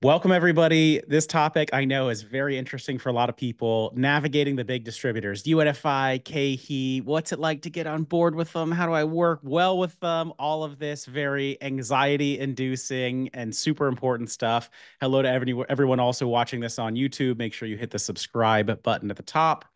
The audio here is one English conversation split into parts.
Welcome, everybody. This topic I know is very interesting for a lot of people. Navigating the big distributors, UNFI, KeHE, what's it like to get on board with them? How do I work well with them? All of this very anxiety inducing and super important stuff. Hello to everyone also watching this on YouTube. Make sure you hit the subscribe button at the top.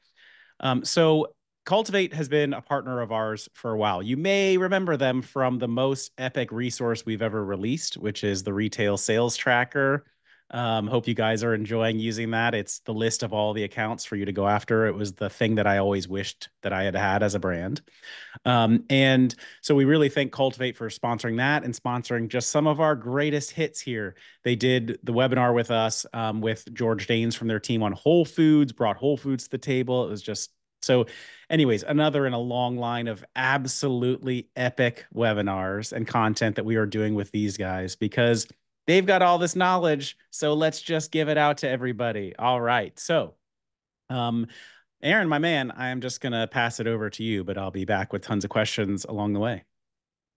So Cultivate has been a partner of ours for a while. You may remember them from the most epic resource we've ever released, which is the retail sales tracker. Hope you guys are enjoying using that. It's the list of all the accounts for you to go after. It was the thing that I always wished that I had had as a brand. And so we really thank Cultivate for sponsoring that and sponsoring just some of our greatest hits here. They did the webinar with us with George Danes from their team on Whole Foods, brought Whole Foods to the table. It was just so, anyways, another in a long line of absolutely epic webinars and content that we are doing with these guys because they've got all this knowledge. So let's just give it out to everybody. All right. So, um, Aaron, my man, I am just going to pass it over to you, but I'll be back with tons of questions along the way.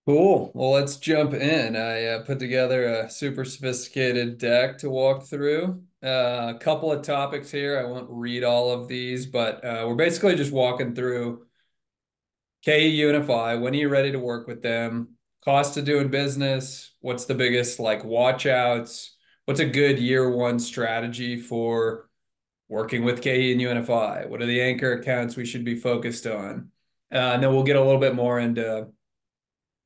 Cool. Well, let's jump in. I put together a super sophisticated deck to walk through. A couple of topics here. I won't read all of these, but we're basically just walking through KeHE UNFI. When are you ready to work with them? Cost of doing business. What's the biggest like watch outs? What's a good year one strategy for working with KeHE and UNFI? What are the anchor accounts we should be focused on? And then we'll get a little bit more into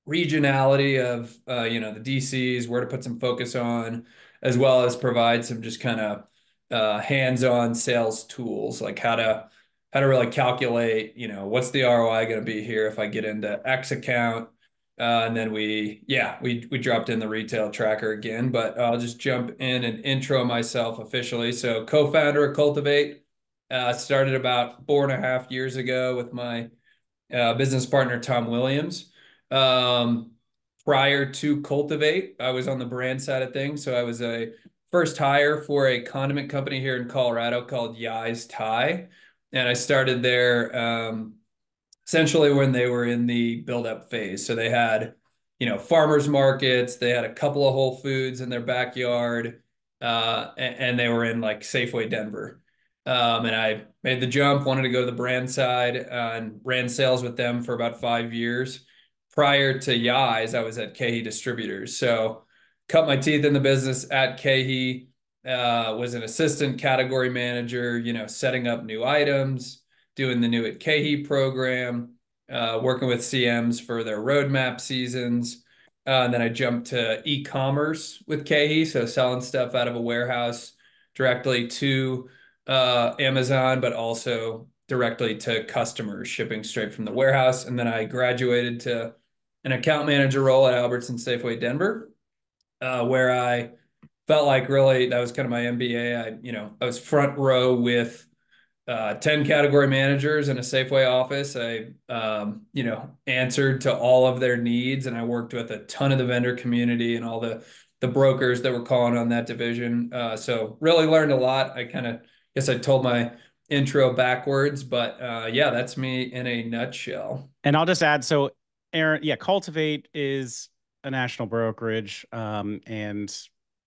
regionality of the DCs, where to put some focus on, as well as provide some just kind of hands-on sales tools, like how to really calculate, what's the ROI going to be here if I get into X account. And then we dropped in the retail tracker again, but I'll just jump in and intro myself officially. So co-founder of Cultivate, started about 4.5 years ago with my business partner, Tom Williams. Um, Prior to Cultivate, I was on the brand side of things. So I was a first hire for a condiment company here in Colorado called Yai's Thai. And I started there essentially when they were in the build-up phase. So they had, farmers markets, they had a couple of Whole Foods in their backyard, and they were in like Safeway Denver. And I made the jump, wanted to go to the brand side, and ran sales with them for about 5 years. Prior to Yai's, I was at KeHE Distributors. So cut my teeth in the business at KeHE, was an assistant category manager, setting up new items, doing the New at KeHE program, working with CMs for their roadmap seasons. And then I jumped to e-commerce with KeHE, so selling stuff out of a warehouse directly to Amazon, but also directly to customers, shipping straight from the warehouse. And then I graduated to an account manager role at Albertson Safeway Denver, where I felt like really that was kind of my MBA. I was front row with 10 category managers in a Safeway office. I, answered to all of their needs, and I worked with a ton of the vendor community and all the brokers that were calling on that division. So really learned a lot. I kind of guess I told my intro backwards, but yeah, that's me in a nutshell. And I'll just add, so Aaron, yeah, Cultivate is a national brokerage, and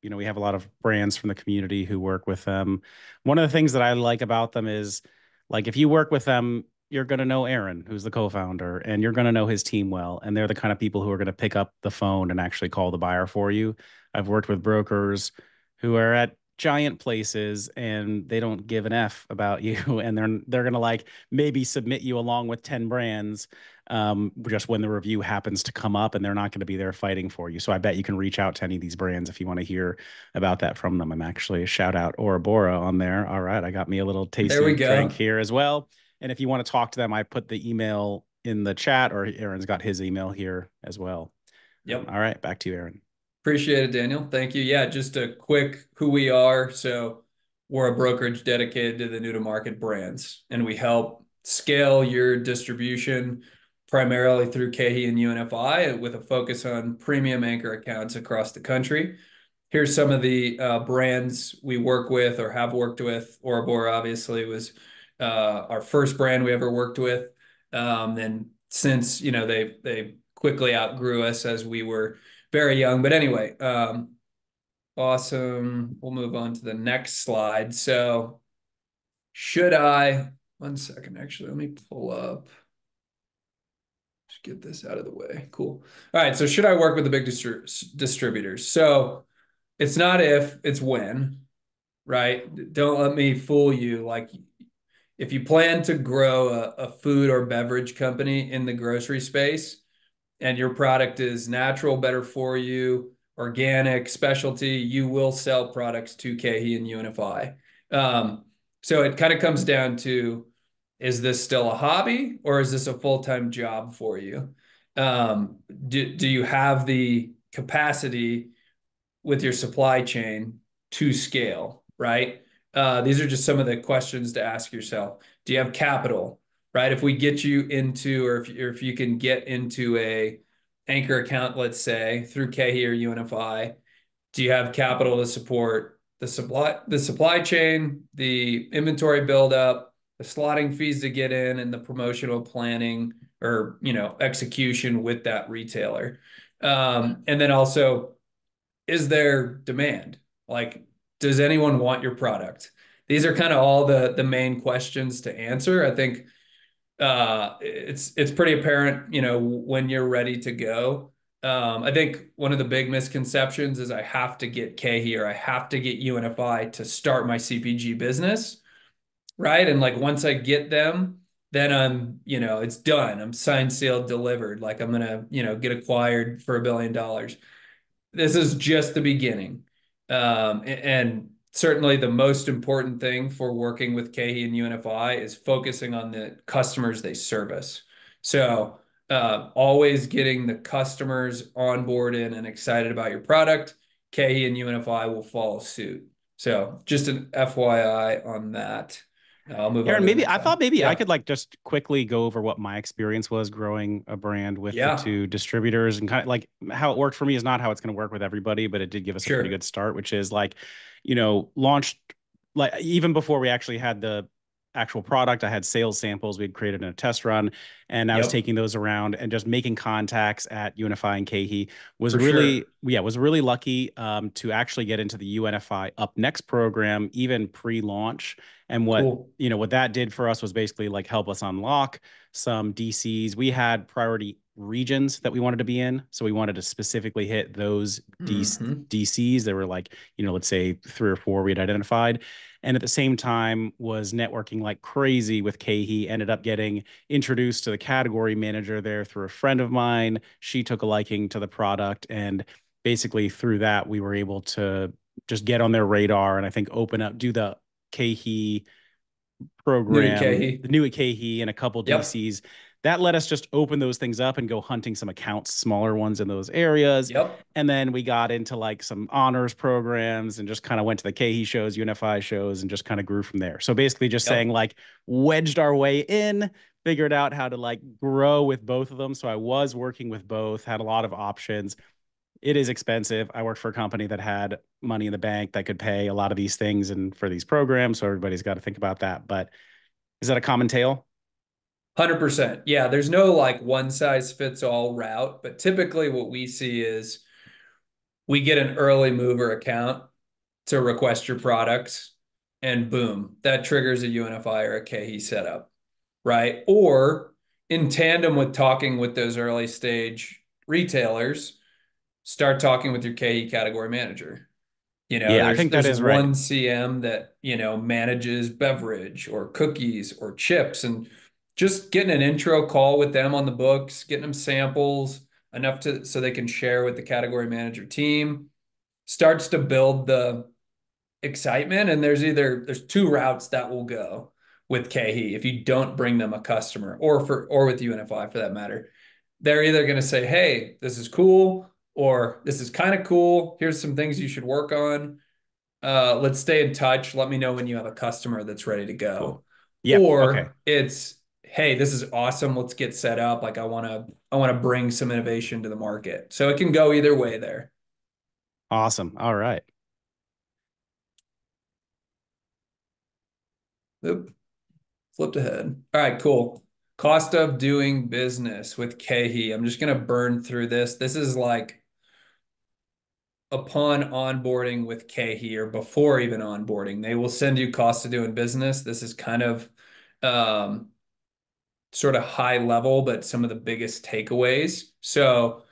we have a lot of brands from the community who work with them. One of the things that I like about them is, like, if you work with them, you're going to know Aaron, who's the co-founder, and you're going to know his team well, and they're the kind of people who are going to pick up the phone and actually call the buyer for you. I've worked with brokers who are at giant places and they don't give an F about you, and they're gonna like maybe submit you along with 10 brands just when the review happens to come up, and they're not going to be there fighting for you. So I bet you can reach out to any of these brands if you want to hear about that from them. I'm actually a shout out Ouroboros on there. All right, I got me a little There we tasty drink go. here as well. And if you want to talk to them, I put the email in the chat, or Aaron's got his email here as well. Yep. All right, back to you, Aaron. Appreciate it, Daniel. Thank you. Yeah, just a quick who we are. So we're a brokerage dedicated to the new to market brands, and we help scale your distribution primarily through KeHE and UNFI with a focus on premium anchor accounts across the country. Here's some of the brands we work with or have worked with. Ouroboros obviously was our first brand we ever worked with. And since, they quickly outgrew us as we were very young. But anyway, Awesome. We'll move on to the next slide. So one second, actually, let me pull up, just get this out of the way. Cool. All right. So should I work with the big distributors? So it's not if, it's when, right? Don't let me fool you. Like if you plan to grow a food or beverage company in the grocery space, and your product is natural, better for you, organic, specialty, you will sell products to KeHE and UNFI. So it kind of comes down to, is this still a hobby or is this a full-time job for you? Do you have the capacity with your supply chain to scale, right? These are just some of the questions to ask yourself. Do you have capital, right? If we get you into, or if you can get into a anchor account, let's say through KeHE or UNFI, do you have capital to support the supply chain, the inventory buildup, the slotting fees to get in, and the promotional planning or execution with that retailer? And then also, is there demand? Like, does anyone want your product? These are kind of all the main questions to answer. I think it's pretty apparent, when you're ready to go. I think one of the big misconceptions is I have to get KeHE or I have to get UNFI to start my CPG business, right? And like once I get them, then it's done. I'm signed, sealed, delivered. Like I'm gonna, get acquired for $1 billion. This is just the beginning. And certainly the most important thing for working with KeHE and UNFI is focusing on the customers they service. So always getting the customers on board in and excited about your product. KeHE and UNFI will follow suit. So just an FYI on that. I'll move on Aaron, to the maybe next I thought slide. maybe I Yeah. could like just quickly go over what my experience was growing a brand with the Yeah. two distributors and kind of like how it worked for me is not how it's going to work with everybody, but it did give us a pretty Sure. good start, which is like, launched like even before we actually had the actual product, I had sales samples we had created in a test run, and I was Yep. taking those around and just making contacts at UNFI and KeHE. Was For sure. really, yeah, was really lucky to actually get into the UNFI Up Next program even pre-launch. And Cool. what that did for us was basically like help us unlock some DCs. We had priority regions that we wanted to be in. So we wanted to specifically hit those Hmm. DCs. There were like, let's say 3 or 4 we had identified. And at the same time was networking like crazy with KeHE, ended up getting introduced to the category manager there through a friend of mine. She took a liking to the product. And basically through that, we were able to just get on their radar and I think do the KeHE New to program, KeHE. the new at KeHE and a couple Yep. DCs. That let us just open those things up and go hunting some accounts, smaller ones in those areas. Yep. And then we got into like some honors programs and just kind of went to the KeHE shows, UNFI shows, and just kind of grew from there. So basically just saying Yep. like wedged our way in, figured out how to like grow with both of them. So I was working with both, had a lot of options. It is expensive. I worked for a company that had money in the bank that could pay a lot of these things and for these programs. So everybody's got to think about that. But is that a common tale? 100%. Yeah, there's no like one size fits all route, but typically what we see is we get an early mover account to request your products, and boom, that triggers a UNFI or a KeHE setup, right? Or in tandem with talking with those early stage retailers, start talking with your KeHE category manager. Yeah, I There's think that there's is right. one CM that, manages beverage or cookies or chips, and just getting an intro call with them on the books, getting them samples enough to so they can share with the category manager team starts to build the excitement. And there's two routes that will go with KeHE if you don't bring them a customer, or with UNFI for that matter. They're either going to say, "Hey, this is cool," or "This is kind of cool. Here's some things you should work on. Let's stay in touch. Let me know when you have a customer that's ready to Cool. go." Yep. Okay. Or it's, "Hey, this is awesome. Let's get set up. Like I want to bring some innovation to the market." So it can go either way there. Awesome. All right. Oop, flipped ahead. All right, cool. Cost of doing business with KeHE. I'm just gonna burn through this. This is like upon onboarding with KeHE or before even onboarding, they will send you cost of doing business. This is kind of um, sort of high level, but some of the biggest takeaways. So,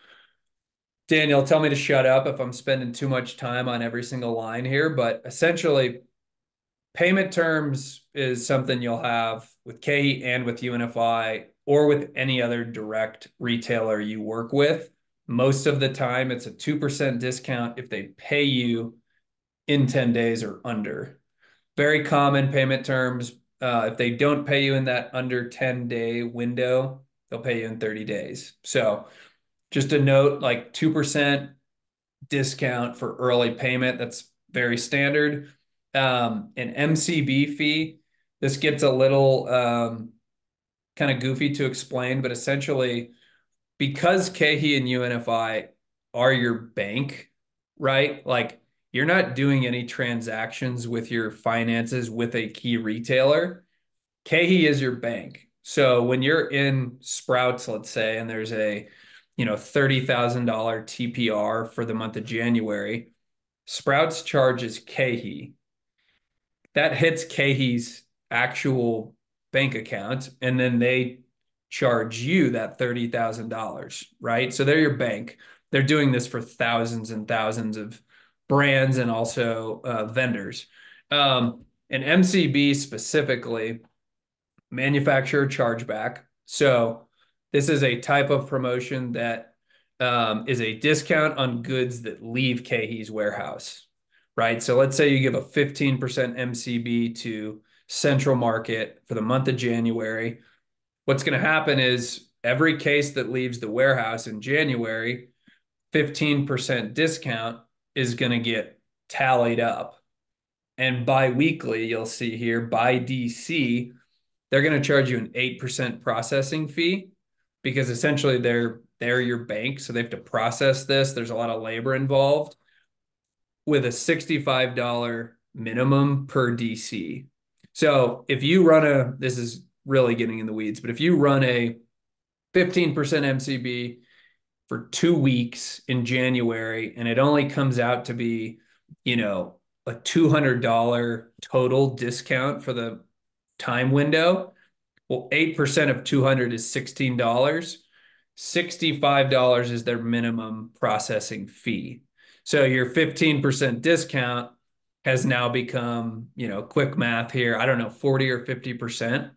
Daniel, tell me to shut up if I'm spending too much time on every single line here, but essentially, payment terms is something you'll have with KeHE and with UNFI or with any other direct retailer you work with. Most of the time, it's a 2% discount if they pay you in 10 days or under. Very common payment terms. If they don't pay you in that under 10-day window, they'll pay you in 30 days. So just a note, like 2% discount for early payment. That's very standard. An MCB fee. This gets a little kind of goofy to explain, but essentially, because KeHE and UNFI are your bank, right? Like you're not doing any transactions with your finances with a key retailer. KeHE is your bank. So when you're in Sprouts, let's say, and there's a $30,000 TPR for the month of January, Sprouts charges KeHE. That hits KeHE's actual bank account, and then they charge you that $30,000, right? So they're your bank. They're doing this for thousands and thousands of brands and also vendors. And MCB specifically, manufacturer chargeback. So this is a type of promotion that is a discount on goods that leave KeHE's warehouse, right? So let's say you give a 15% MCB to Central Market for the month of January. What's going to happen is every case that leaves the warehouse in January, 15% discount is going to get tallied up. And bi-weekly, you'll see here, by DC, they're going to charge you an 8% processing fee because essentially they're your bank, so they have to process this. There's a lot of labor involved with a $65 minimum per DC. So if you run this is really getting in the weeds, but if you run a 15% MCB for 2 weeks in January and it only comes out to be, a $200 total discount for the time window, well, 8% of 200 is $16. $65 is their minimum processing fee. So your 15% discount has now become, quick math here, I don't know, 40 or 50%,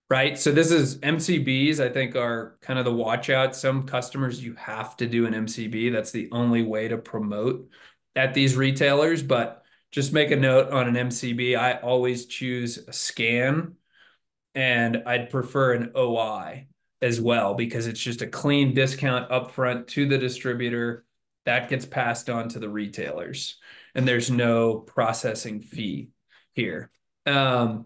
right? So this is MCBs, I think, are kind of the watch out. Some customers, you have to do an MCB. That's the only way to promote at these retailers. But just make a note on an MCB. I always choose a scan, and I'd prefer an OI as well because it's just a clean discount upfront to the distributor that gets passed on to the retailers, and there's no processing fee here. An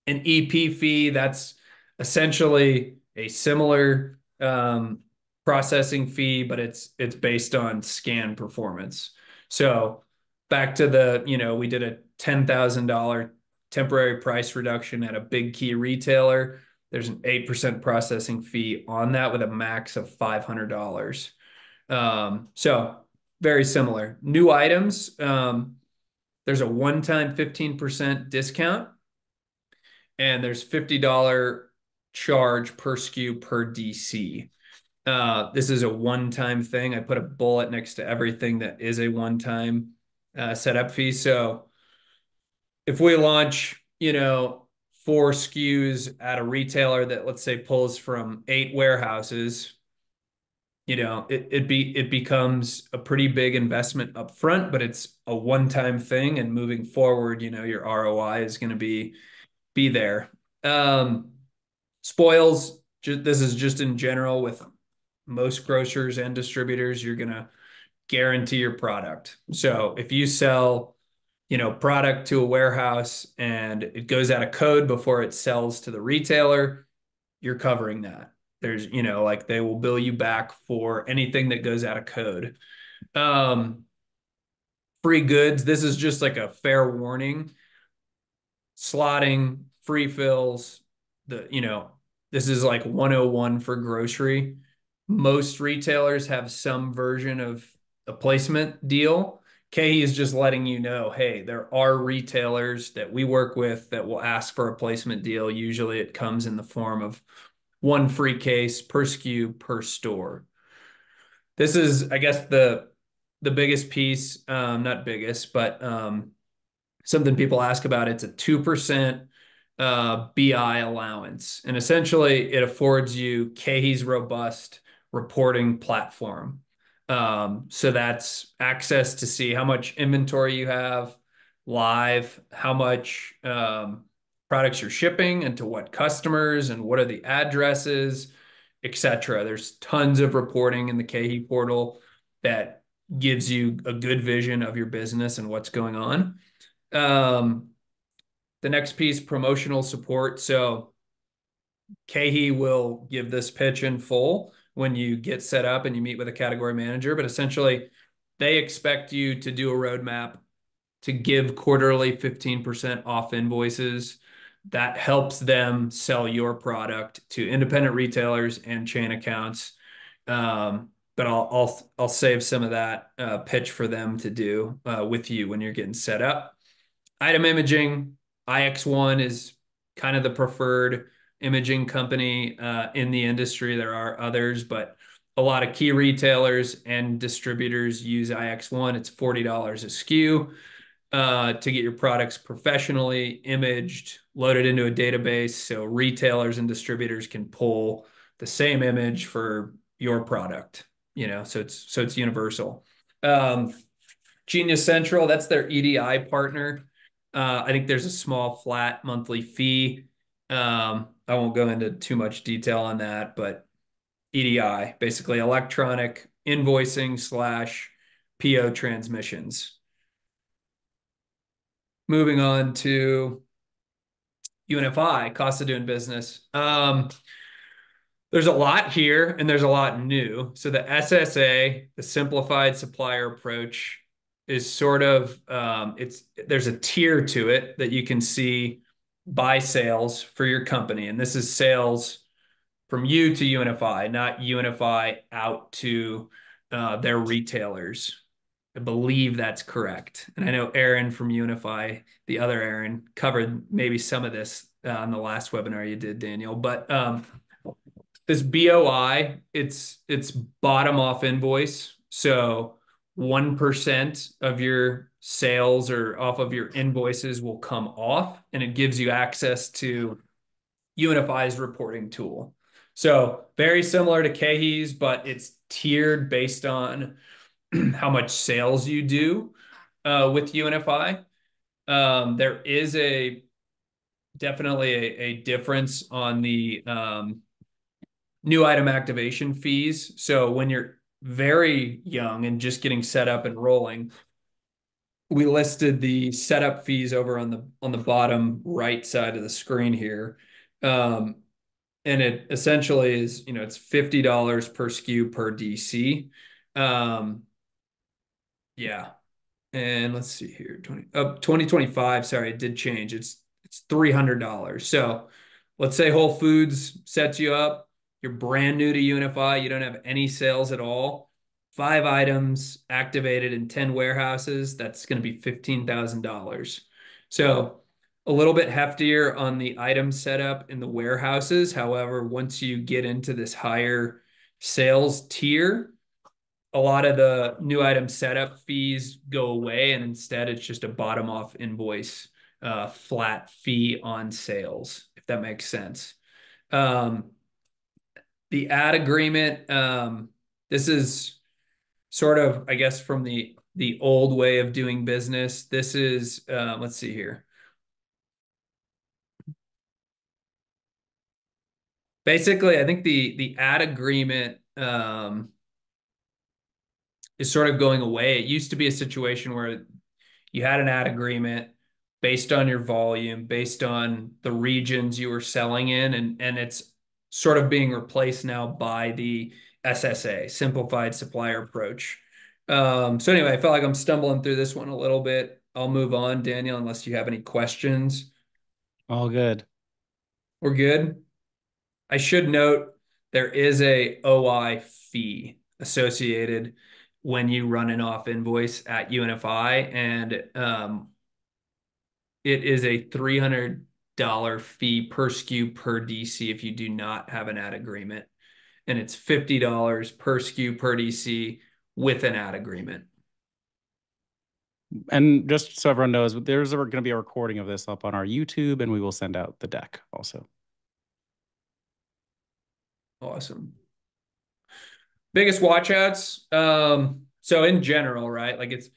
EP fee, that's essentially a similar processing fee, but it's based on scan performance. So back to we did a $10,000 temporary price reduction at a big key retailer. There's an 8% processing fee on that with a max of $500. So very similar. New items, there's a one-time 15% discount, and there's $50 charge per SKU per DC. This is a one-time thing. I put a bullet next to everything that is a one-time setup fee. So if we launch, 4 SKUs at a retailer that, let's say, pulls from 8 warehouses, it becomes a pretty big investment up front, but it's a one-time thing. And moving forward, your ROI is going to be there. Spoils, this is just in general with most grocers and distributors, you're going to guarantee your product. So if you sell, product to a warehouse and it goes out of code before it sells to the retailer, you're covering that. There's, like they will bill you back for anything that goes out of code. Free goods, this is just like a fair warning. Slotting, free fills, this is like 101 for grocery. Most retailers have some version of a placement deal. KeHE is just letting you know, hey, there are retailers that we work with that will ask for a placement deal. Usually it comes in the form of one free case per SKU per store. This is, I guess, the biggest piece, not biggest, but something people ask about. It's a 2% BI allowance. And essentially, it affords you KeHE's robust reporting platform. So that's access to see how much inventory you have live, how much products you're shipping, and to what customers, and what are the addresses, etc. There's tons of reporting in the KeHE portal that gives you a good vision of your business and what's going on. Um, the next piece, promotional support. So KeHE will give this pitch in full when you get set up and you meet with a category manager, but essentially they expect you to do a roadmap to give quarterly 15% off invoices. That helps them sell your product to independent retailers and chain accounts. But I'll save some of that pitch for them to do with you when you're getting set up. Item imaging, IX1 is kind of the preferred imaging company in the industry. There are others, but a lot of key retailers and distributors use IX1. It's $40 a SKU to get your products professionally imaged, loaded into a database, so retailers and distributors can pull the same image for your product. So it's universal. Genius Central, that's their EDI partner. I think there's a small flat monthly fee. I won't go into too much detail on that, but EDI, basically electronic invoicing slash PO transmissions. Moving on to UNFI, cost of doing business. There's a lot here and there's a lot new. So the SSA, the simplified supplier approach, is sort of there's a tier to it that you can see by sales for your company. And this is sales from you to UNFI, not UNFI out to their retailers. I believe that's correct. And I know Aaron from UNFI, the other Aaron, covered maybe some of this on the last webinar you did, Daniel. But this BOI, it's bottom off invoice. So 1% of your sales or off of your invoices will come off, and it gives you access to UNFI's reporting tool. So very similar to KeHE's, but it's tiered based on how much sales you do with UNFI. There is definitely a difference on the new item activation fees. So when you're very young and just getting set up and rolling, we listed the setup fees over on the bottom right side of the screen here. And it essentially is, it's $50 per SKU per DC. Yeah. And let's see here, 2025, sorry, it did change. It's $300. So let's say Whole Foods sets you up, you're brand new to UNFI, you don't have any sales at all, 5 items activated in 10 warehouses, that's going to be $15,000. So a little bit heftier on the item setup in the warehouses. However, once you get into this higher sales tier, a lot of the new item setup fees go away, and instead it's just a bottom off invoice, flat fee on sales, if that makes sense. The ad agreement, this is sort of, I guess, from the old way of doing business. This is, let's see here. Basically, I think the ad agreement is sort of going away. It used to be a situation where you had an ad agreement based on your volume, based on the regions you were selling in, and it's sort of being replaced now by the SSA, Simplified Supplier Approach. So anyway, I felt like I'm stumbling through this one a little bit. I'll move on, Daniel, unless you have any questions. All good. We're good. I should note there is a OI fee associated when you run an off invoice at UNFI, and it is a $300 fee per SKU per DC if you do not have an ad agreement, and it's $50 per SKU per DC with an ad agreement. And just so everyone knows, there's going to be a recording of this up on our YouTube, and we will send out the deck also. Awesome. Biggest watchouts. So in general, right? Like it's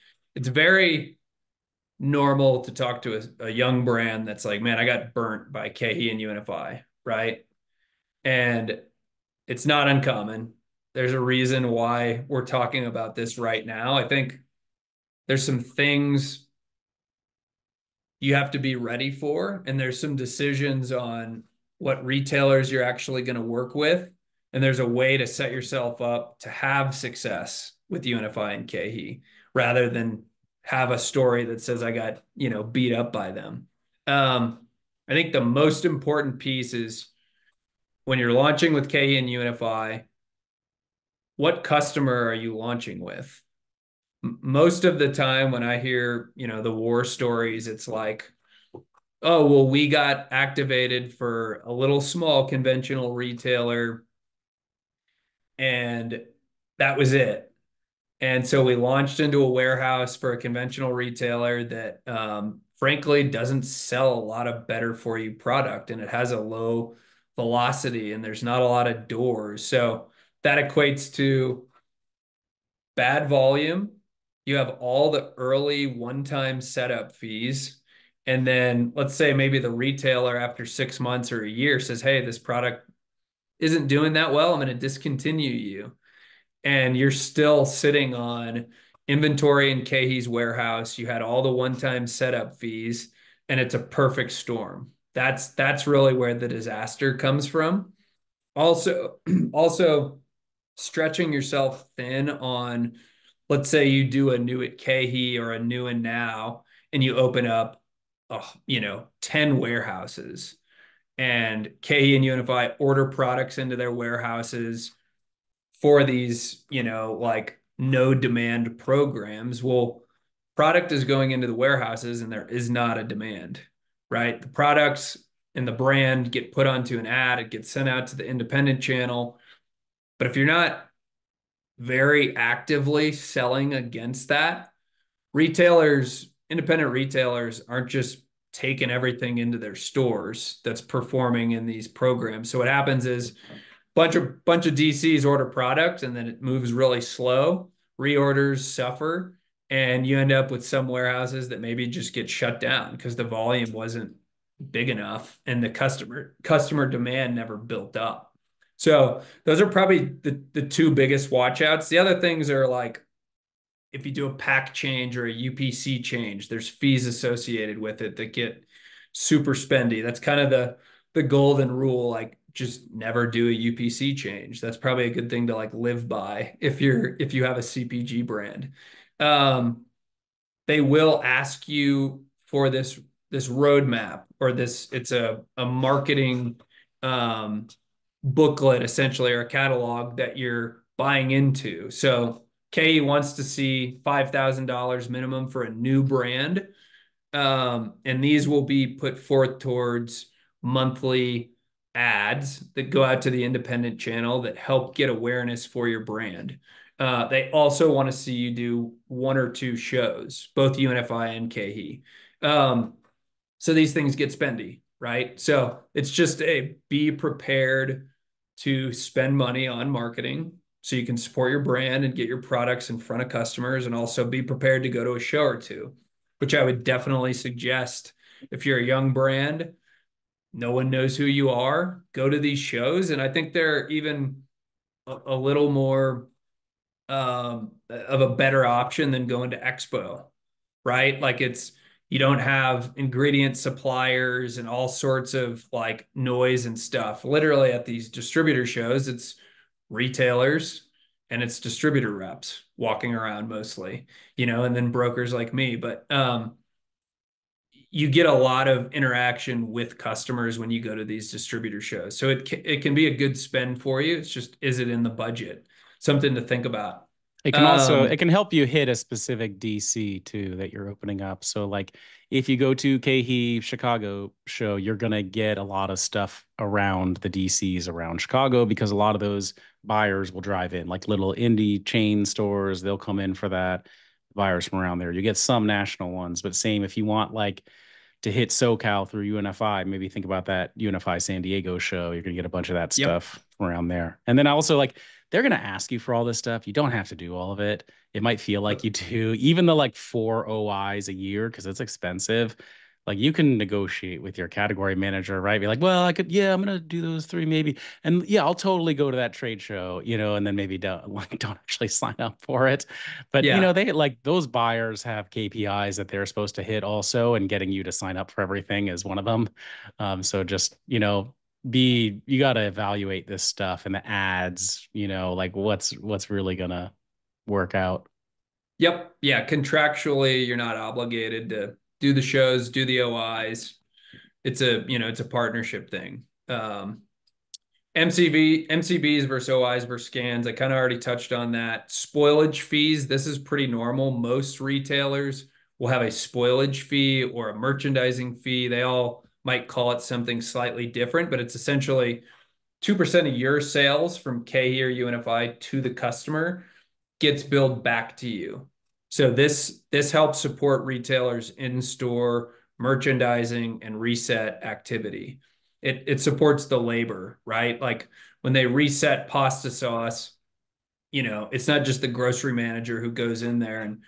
very normal to talk to a young brand that's like, man, I got burnt by KeHE and UNFI, right? And it's not uncommon. There's a reason why we're talking about this right now. I think there's some things you have to be ready for, and there's some decisions on what retailers you're actually going to work with, and there's a way to set yourself up to have success with UNFI and KeHE rather than have a story that says I got, beat up by them. I think the most important piece is when you're launching with KeHE and UNFI, what customer are you launching with? Most of the time when I hear, the war stories, it's like, oh, well, we got activated for a little small conventional retailer and that was it. And so we launched into a warehouse for a conventional retailer that, frankly, doesn't sell a lot of better for you product, and it has a low velocity and there's not a lot of doors. So that equates to bad volume. You have all the early one-time setup fees. And then let's say maybe the retailer after 6 months or a year says, hey, this product isn't doing that well. I'm going to discontinue you. And you're still sitting on inventory in KeHE's warehouse. You had all the one-time setup fees, and it's a perfect storm. That's really where the disaster comes from. Also, also stretching yourself thin on, let's say you do a new at KeHE or a new and now, and you open up, 10 warehouses, and KeHE and UNFI order products into their warehouses for these, like no demand programs. Well, product is going into the warehouses and there is not a demand, right? The products and the brand get put onto an ad, it gets sent out to the independent channel. But if you're not very actively selling against that, independent retailers aren't just taking everything into their stores that's performing in these programs. So what happens is bunch of DCs order product and then it moves really slow. Reorders suffer, and you end up with some warehouses that maybe just get shut down because the volume wasn't big enough and the customer demand never built up. So those are probably the two biggest watchouts. The other things are like if you do a pack change or a UPC change, there's fees associated with it that get super spendy. That's kind of the golden rule. Like just never do a UPC change. That's probably a good thing to like live by if you have a CPG brand. They will ask you for this roadmap or it's a marketing booklet essentially, or a catalog that you're buying into. So KeHE wants to see $5,000 minimum for a new brand. And these will be put forth towards monthly ads that go out to the independent channel that help get awareness for your brand. They also want to see you do one or two shows, both UNFI and KeHE. So these things get spendy, right? So it's just be prepared to spend money on marketing so you can support your brand and get your products in front of customers, and also be prepared to go to a show or two, which I would definitely suggest if you're a young brand, no one knows who you are, go to these shows. And I think they're even a little more of a better option than going to Expo, right? Like you don't have ingredient suppliers and all sorts of like noise and stuff. Literally at these distributor shows, it's retailers and it's distributor reps walking around mostly, and then brokers like me. But you get a lot of interaction with customers when you go to these distributor shows. So it can be a good spend for you. It's just, is it in the budget? Something to think about. It can help you hit a specific DC too that you're opening up. So like if you go to KeHE Chicago show, you're gonna get a lot of stuff around the DCs around Chicago because a lot of those buyers will drive in, like little indie chain stores, they'll come in for that. Buyers from around there. You get some national ones, but same if you want like to hit SoCal through UNFI, maybe think about that UNFI San Diego show. You're gonna get a bunch of that Yep. stuff around there. And then also like they're gonna ask you for all this stuff. You don't have to do all of it. It might feel like you do, even the like 4 OIs a year because it's expensive. Like you can negotiate with your category manager, right? Be like, well, I could, yeah, I'm gonna do those three maybe, and yeah, I'll totally go to that trade show, and then maybe don't like don't actually sign up for it. But Yeah. they like those buyers have KPIs that they're supposed to hit also, and getting you to sign up for everything is one of them. So just be you got to evaluate this stuff and the ads, like what's really gonna work out. Yep. Yeah. Contractually, you're not obligated to do the shows, do the OIs. It's a partnership thing. MCBs versus OIs versus scans. I kind of already touched on that. Spoilage fees. This is pretty normal. Most retailers will have a spoilage fee or a merchandising fee. They all might call it something slightly different, but it's essentially 2% of your sales from KeHE or UNFI to the customer gets billed back to you. So this helps support retailers in-store merchandising and reset activity. It supports the labor, right? Like when they reset pasta sauce, it's not just the grocery manager who goes in there and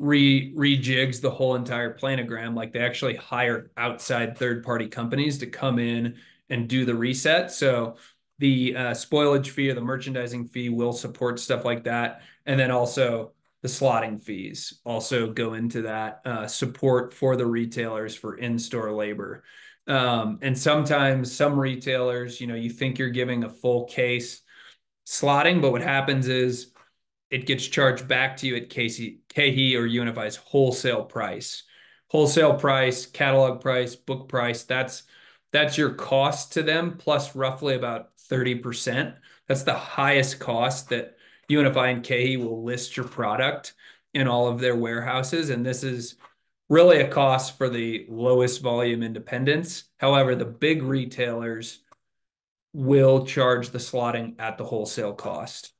rejigs the whole entire planogram. Like they actually hire outside third-party companies to come in and do the reset. So the spoilage fee or the merchandising fee will support stuff like that. And then also the slotting fees also go into that support for the retailers for in-store labor. And sometimes some retailers, you think you're giving a full case slotting, but what happens is it gets charged back to you at KeHE or UNFI's wholesale price. Wholesale price, catalog price, book price, that's your cost to them, plus roughly about 30%. That's the highest cost that UNFI and KeHE will list your product in all of their warehouses. And this is really a cost for the lowest volume independents. However, the big retailers will charge the slotting at the wholesale cost.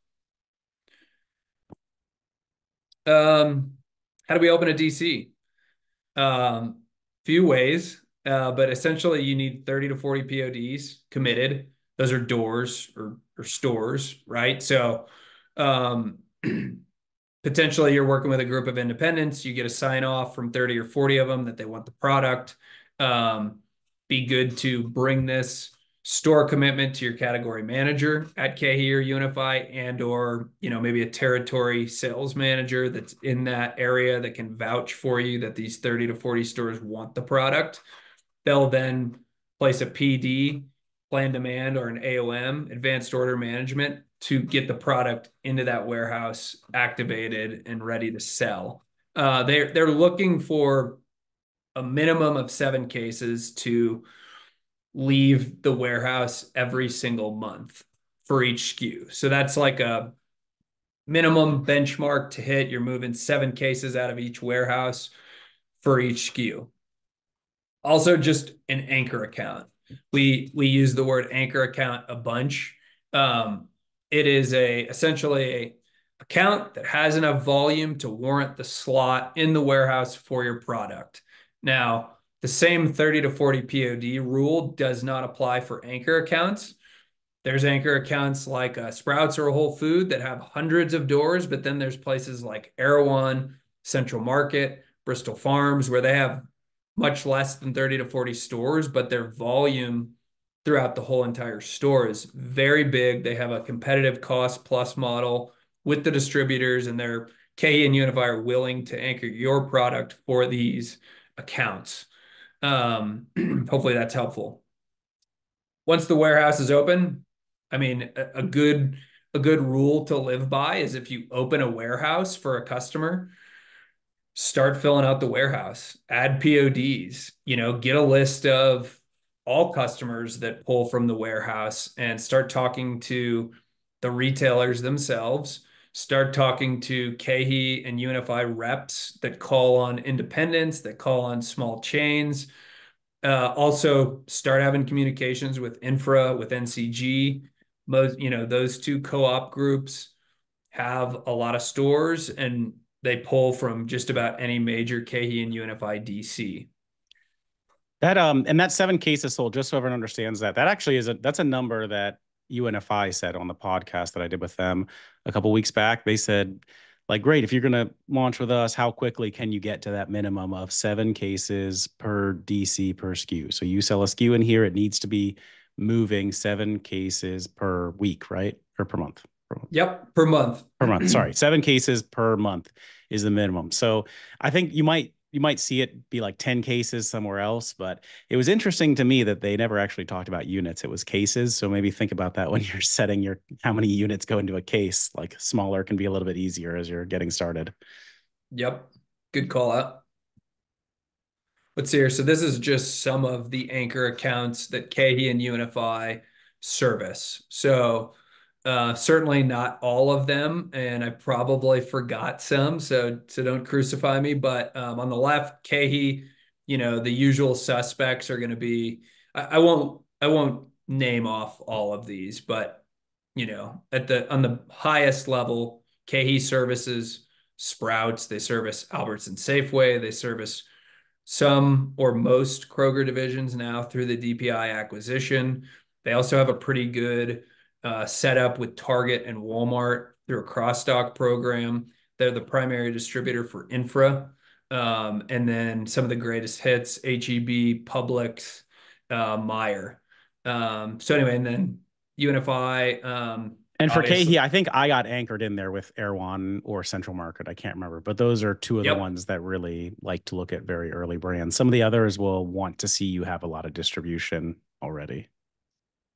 How do we open a DC? Few ways, but essentially you need 30 to 40 PODs committed. Those are doors or stores, right? So potentially you're working with a group of independents. You get a sign off from 30 or 40 of them that they want the product. Be good to bring this store commitment to your category manager at KeHE or UNFI and/or maybe a territory sales manager that's in that area that can vouch for you that these 30 to 40 stores want the product. They'll then place a PD, plan demand, or an AOM, advanced order management, to get the product into that warehouse activated and ready to sell. They're looking for a minimum of 7 cases to leave the warehouse every single month for each SKU. So that's like a minimum benchmark to hit. You're moving 7 cases out of each warehouse for each SKU. Also, just an anchor account. We use the word anchor account a bunch. It is essentially a account that has enough volume to warrant the slot in the warehouse for your product. Now, the same 30 to 40 POD rule does not apply for anchor accounts. There's anchor accounts like Sprouts or Whole Food that have hundreds of doors, but then there's places like Erewhon, Central Market, Bristol Farms, where they have much less than 30 to 40 stores, but their volume throughout the whole entire store is very big. They have a competitive cost plus model with the distributors, and their KeHE and UNFI are willing to anchor your product for these accounts. Hopefully that's helpful. Once the warehouse is open, I mean, a good rule to live by is if you open a warehouse for a customer, start filling out the warehouse, add PODs, get a list of all customers that pull from the warehouse and start talking to the retailers themselves start talking to KeHE and UNFI reps that call on independents, that call on small chains. Also start having communications with Infra, with NCG. Most, those two co-op groups have a lot of stores and they pull from just about any major KeHE and UNFI DC. That and that 7 cases sold, just so everyone understands that, that actually that's a number that UNFI said on the podcast that I did with them a couple weeks back. They said, like, great, if you're gonna launch with us, how quickly can you get to that minimum of 7 cases per DC per SKU? So you sell a SKU in here, it needs to be moving 7 cases per week, right? Or per month. Per month. Yep, per month. Per month. Sorry, 7 cases per month is the minimum. So I think you might see it be like 10 cases somewhere else, but it was interesting to me that they never actually talked about units. It was cases. So maybe think about that when you're setting your how many units go into a case. Like smaller can be a little bit easier as you're getting started. Yep, good call out. Let's see here. So this is just some of the anchor accounts that KeHE and UNFI service. So certainly not all of them, and I probably forgot some. So don't crucify me. But on the left, KeHE, the usual suspects are going to be. I won't name off all of these, but at the on the highest level, KeHE services Sprouts. They service Albertson Safeway. They service some or most Kroger divisions now through the DPI acquisition. They also have a pretty good setup with Target and Walmart through a cross-stock program. They're the primary distributor for Infra. And then some of the greatest hits, HEB, Publix, Meijer. So anyway, and then UNFI, And for obviously. KeHE, I think I got anchored in there with Erewhon or Central Market. I can't remember, but those are two of the Yep. ones that really like to look at very early brands. Some of the others will want to see you have a lot of distribution already.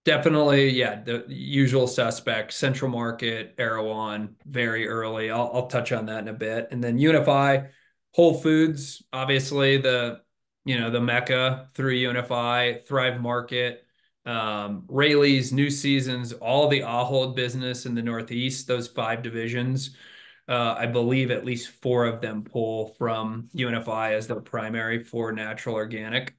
Definitely, yeah, the usual suspects, Central Market, Erewhon, very early. I'll touch on that in a bit. And then UNFI, Whole Foods, obviously the Mecca through UNFI, Thrive Market, Rayleigh's, New Seasons, all the Ahold business in the Northeast, those 5 divisions. I believe at least 4 of them pull from UNFI as their primary for natural organic.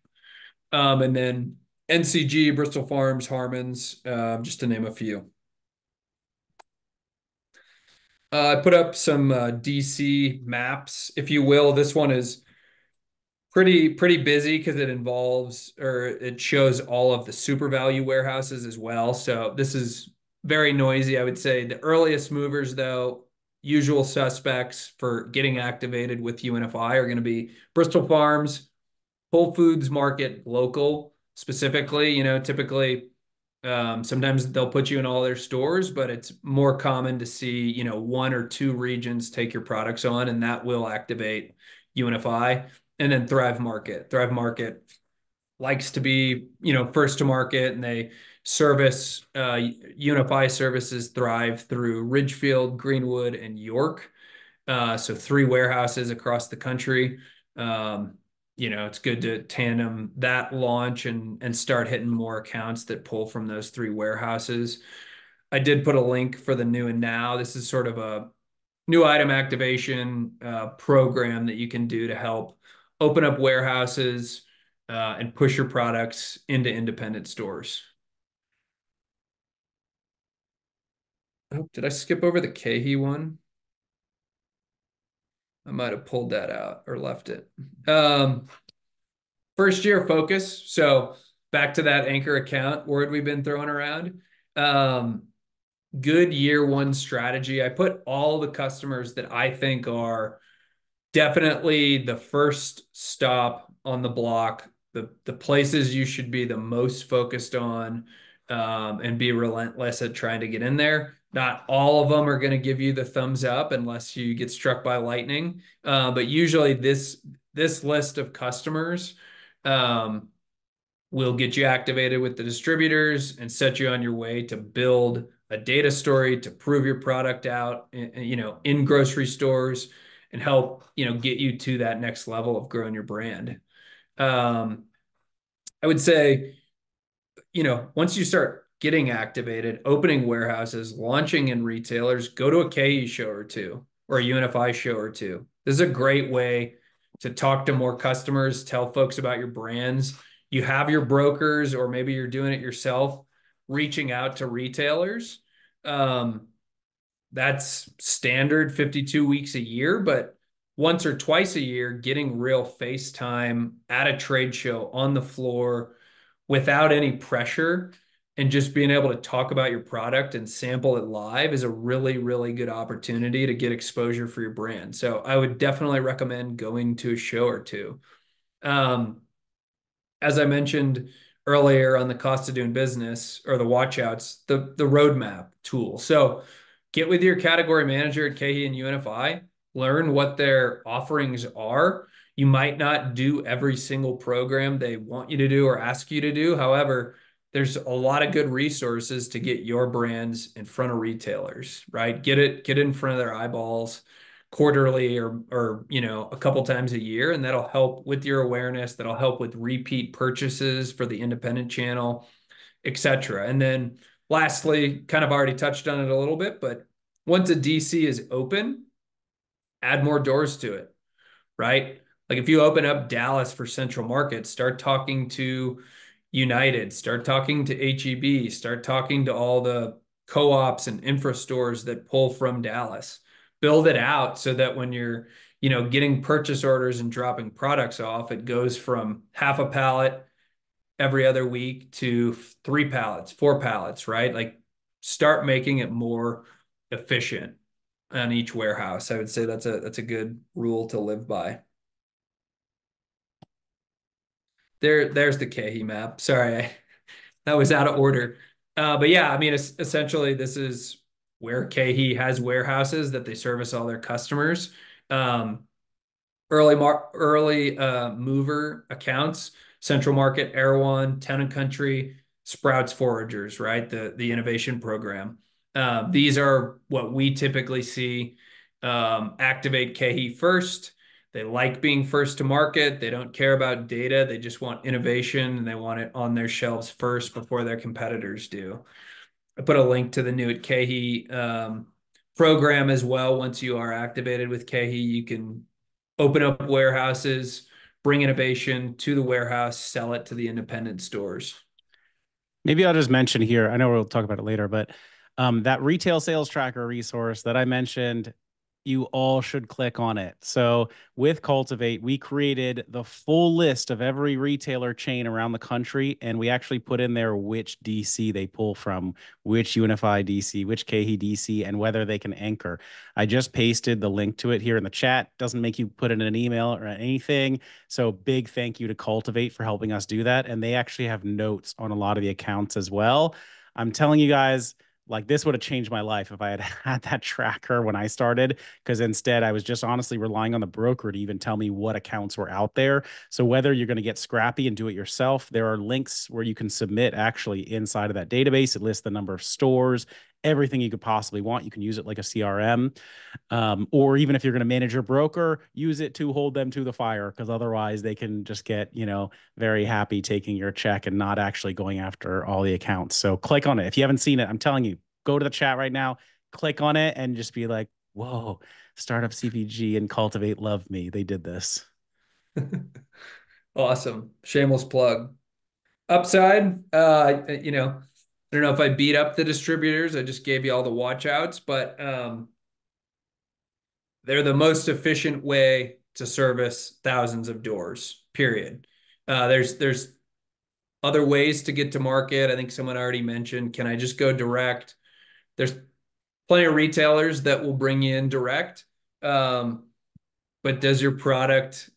And then NCG, Bristol Farms, Harmons, just to name a few. I put up some DC maps, if you will. This one is pretty busy because it involves or it shows all of the super value warehouses as well. So this is very noisy. I would say the earliest movers, though, usual suspects for getting activated with UNFI are going to be Bristol Farms, Whole Foods Market local specifically, typically sometimes they'll put you in all their stores, but it's more common to see, 1 or 2 regions take your products on, and that will activate UNFI. And then Thrive Market. Thrive Market likes to be, first to market, and they service UNFI services Thrive through Ridgefield, Greenwood, and York. So 3 warehouses across the country. It's good to tandem that launch and start hitting more accounts that pull from those 3 warehouses. I did put a link for the new and now. This is sort of a new item activation program that you can do to help open up warehouses and push your products into independent stores. Oh, did I skip over the KeHE one? I might have pulled that out or left it. First year focus. So back to that anchor account word we've been throwing around. Good year one strategy. I put all the customers that I think are definitely the first stop on the block, the places you should be the most focused on, and be relentless at trying to get in there. Not all of them are going to give you the thumbs up unless you get struck by lightning. But usually this list of customers um, will get you activated with the distributors and set you on your way to build a data story to prove your product out, in grocery stores and help, get you to that next level of growing your brand. I would say, once you start getting activated, opening warehouses, launching in retailers, go to a KeHE show or two or a UNFI show or two. This is a great way to talk to more customers, tell folks about your brands. You have your brokers, or maybe you're doing it yourself, reaching out to retailers. Um, that's standard 52 weeks a year, but once or twice a year, getting real face time at a trade show on the floor without any pressure and just being able to talk about your product and sample it live is a really, really good opportunity to get exposure for your brand. So I would definitely recommend going to a show or two. Um, as I mentioned earlier on the cost of doing business or the watchouts, the roadmap tool. So get with your category manager at KeHE and UNFI, learn what their offerings are. You might not do every single program they want you to do or ask you to do. However, there's a lot of good resources to get your brands in front of retailers, right? Get it in front of their eyeballs quarterly or a couple times a year, and that'll help with your awareness. That'll help with repeat purchases for the independent channel, etc. And then lastly, kind of already touched on it a little bit, but once a DC is open, add more doors to it, right? Like if you open up Dallas for Central Market, start talking to United, start talking to HEB, start talking to all the co-ops and infra stores that pull from Dallas. Build it out so that when you're, getting purchase orders and dropping products off, it goes from half a pallet every other week to 3 pallets, 4 pallets, right? Like start making it more efficient on each warehouse. I would say that's a good rule to live by. There's the KeHE map. Sorry, that was out of order. But yeah, I mean, essentially, this is where KeHE has warehouses that they service all their customers. Um, early mover accounts, Central Market, Erewhon, Town and Country, Sprouts Foragers, right? The innovation program. These are what we typically see activate KeHE first. They like being first to market. They don't care about data. They just want innovation and they want it on their shelves first before their competitors do. I put a link to the new at KeHE program as well. Once you are activated with KeHE, you can open up warehouses, bring innovation to the warehouse, sell it to the independent stores. Maybe I'll just mention here, I know we'll talk about it later, but that retail sales tracker resource that I mentioned, you all should click on it. So with Cultivate, we created the full list of every retailer chain around the country, and we actually put in there which DC they pull from, which UNFI DC, which KeHE DC, and whether they can anchor. I just pasted the link to it here in the chat. Doesn't make you put in an email or anything. So big thank you to Cultivate for helping us do that. And they actually have notes on a lot of the accounts as well. I'm telling you guys, like this would have changed my life if I had had that tracker when I started, because instead I was just honestly relying on the broker to even tell me what accounts were out there. So whether you're going to get scrappy and do it yourself, there are links where you can submit actually inside of that database. It lists the number of stores, everything you could possibly want. You can use it like a CRM. Or even if you're going to manage your broker, use it to hold them to the fire, because otherwise they can just get, very happy taking your check and not actually going after all the accounts. So click on it. If you haven't seen it, I'm telling you, go to the chat right now, click on it, and just be like, whoa, Startup CPG and Cultivate love me. They did this. Awesome. Shameless plug. Upside, I don't know if I beat up the distributors. I just gave you all the watch outs, but they're the most efficient way to service thousands of doors, period. There's other ways to get to market. I think someone already mentioned, can I just go direct? There's plenty of retailers that will bring you in direct. But does your product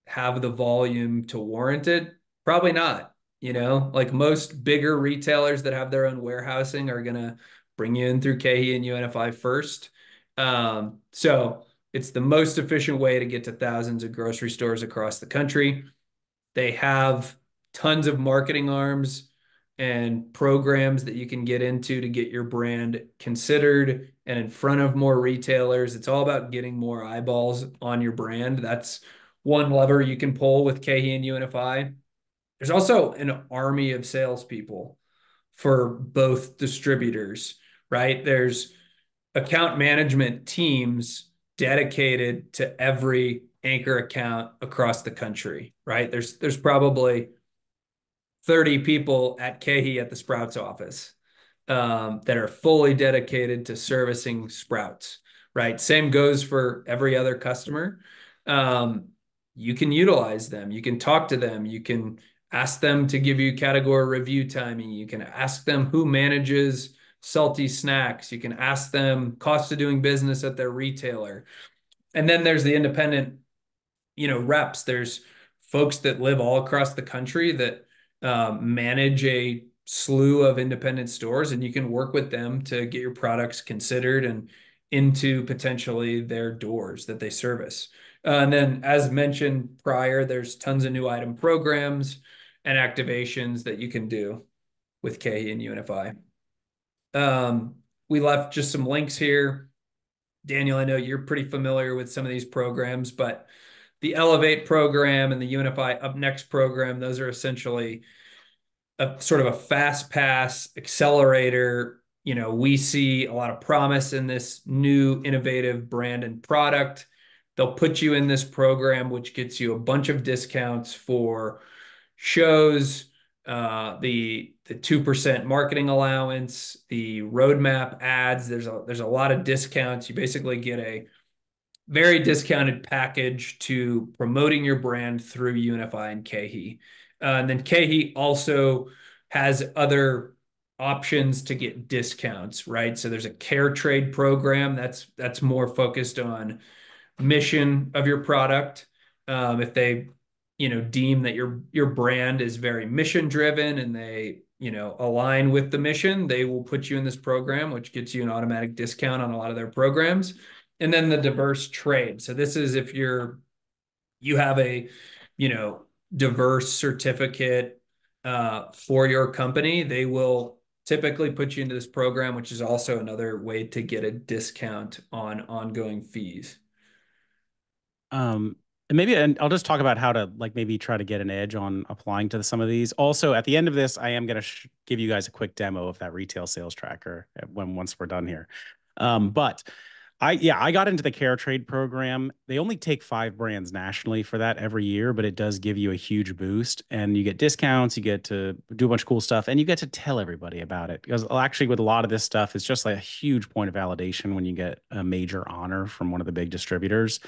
have the volume to warrant it? Probably not. Like most bigger retailers that have their own warehousing are going to bring you in through KeHE and UNFI first. So it's the most efficient way to get to thousands of grocery stores across the country. They have tons of marketing arms and programs that you can get into to get your brand considered and in front of more retailers. It's all about getting more eyeballs on your brand. That's one lever you can pull with KeHE and UNFI. There's also an army of salespeople for both distributors, right? There's account management teams dedicated to every anchor account across the country, right? There's probably 30 people at KeHE at the Sprouts office that are fully dedicated to servicing Sprouts, right? Same goes for every other customer. Um, you can utilize them. You can talk to them. You can ask them to give you category review timing. You can ask them who manages salty snacks. You can ask them cost of doing business at their retailer. And then there's the independent, reps. There's folks that live all across the country that manage a slew of independent stores, and you can work with them to get your products considered and into potentially their doors that they service. And then, as mentioned prior, there's tons of new item programs and activations that you can do with KeHE and UNFI. We left just some links here. Daniel, I know you're pretty familiar with some of these programs, but the Elevate program and the UNFI Up Next program, those are essentially a sort of a fast pass accelerator. We see a lot of promise in this new innovative brand and product. They'll put you in this program, which gets you a bunch of discounts for shows, the 2% marketing allowance, the roadmap ads. There's a lot of discounts. You basically get a very discounted package to promoting your brand through UNFI and KeHE. And then KeHE also has other options to get discounts, right? So there's a care trade program that's more focused on mission of your product. If they, deem that your brand is very mission driven and they, align with the mission, they will put you in this program, which gets you an automatic discount on a lot of their programs. And then the diverse trade. So this is if you have a, you know, diverse certificate for your company, they will typically put you into this program, which is also another way to get a discount on ongoing fees. Um, and I'll just talk about how to like maybe try to get an edge on applying to some of these. Also, at the end of this, I am going to give you guys a quick demo of that retail sales tracker once we're done here. But I got into the Care Trade program. They only take 5 brands nationally for that every year, but it does give you a huge boost and you get discounts, you get to do a bunch of cool stuff, and you get to tell everybody about it. Because actually, with a lot of this stuff, it's just like a huge point of validation when you get a major honor from one of the big distributors.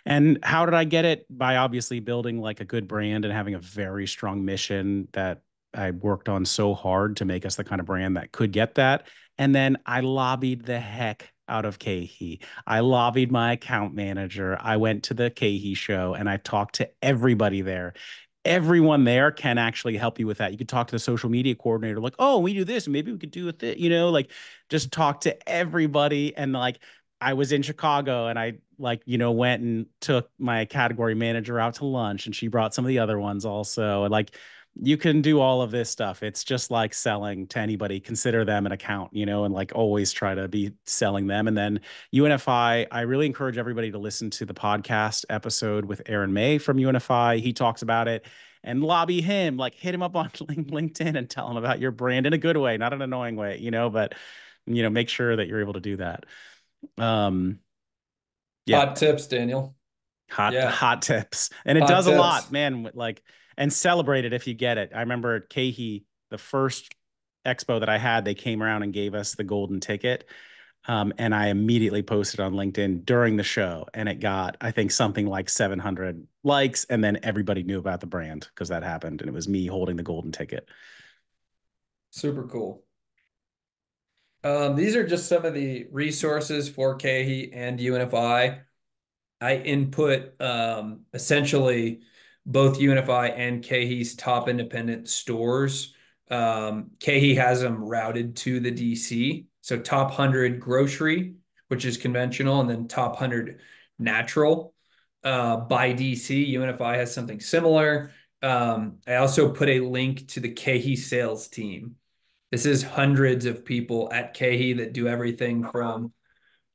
And how did I get it? By obviously building like a good brand and having a very strong mission that I worked on so hard to make us the kind of brand that could get that. And then I lobbied the heck out of KeHE. I lobbied my account manager. I went to the KeHE show and I talked to everybody there. Everyone there can actually help you with that. You could talk to the social media coordinator, like, oh, we do this, and maybe we could do with it, like just talk to everybody. And like, I was in Chicago and I like, went and took my category manager out to lunch and she brought some of the other ones also. And like, you can do all of this stuff. It's just like selling to anybody. Consider them an account, and like always try to be selling them. And then UNFI, I really encourage everybody to listen to the podcast episode with Aaron May from UNFI. He talks about it and lobby him, like hit him up on LinkedIn and tell him about your brand in a good way, not an annoying way, but make sure that you're able to do that. Um, yeah, Hot tips, Daniel. Yeah, hot tips. And it hot does a tips. lot, man. Like, and celebrate it if you get it. I remember at KeHE, the first expo that I had, they came around and gave us the golden ticket. And I immediately posted on LinkedIn during the show, and it got, I think, something like 700 likes. And then everybody knew about the brand because that happened. And it was me holding the golden ticket. Super cool. These are just some of the resources for KeHE and UNFI. I input essentially both UNFI and KeHE's top independent stores. KeHE has them routed to the DC. So top 100 grocery, which is conventional, and then top 100 natural by DC. UNFI has something similar. I also put a link to the KeHE sales team. This is hundreds of people at KeHE that do everything from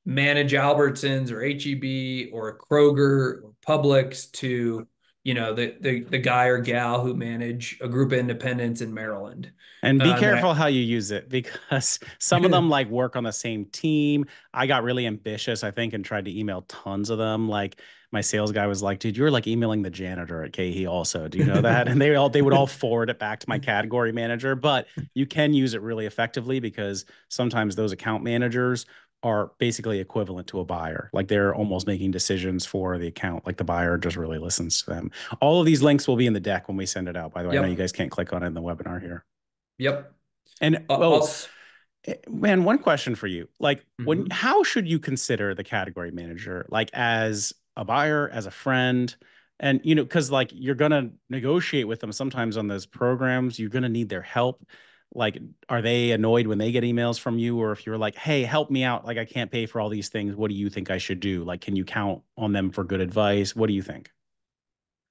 manage Albertsons or HEB or Kroger or Publix to the guy or gal who manage a group of independents in Maryland. And be And then careful how you use it because some of them like work on the same team. I got really ambitious, I think, and tried to email tons of them. Like my sales guy was like, dude, you're like emailing the janitor at KeHE also. Do you know that? And they would all forward it back to my category manager. But you can use it really effectively because sometimes those account managers are basically equivalent to a buyer. Like they're almost making decisions for the account. Like the buyer just really listens to them. All of these links will be in the deck when we send it out. By the way, I know you yep, guys can't click on it in the webinar here. yep. And oh, Also, man, one question for you. Like mhm. how should you consider the category manager? Like as a buyer, as a friend, and because like you're gonna negotiate with them sometimes on those programs, you're gonna need their help. Like, are they annoyed when they get emails from you? Or if you're like, hey, help me out, like I can't pay for all these things. What do you think I should do? Like, can you count on them for good advice? What do you think?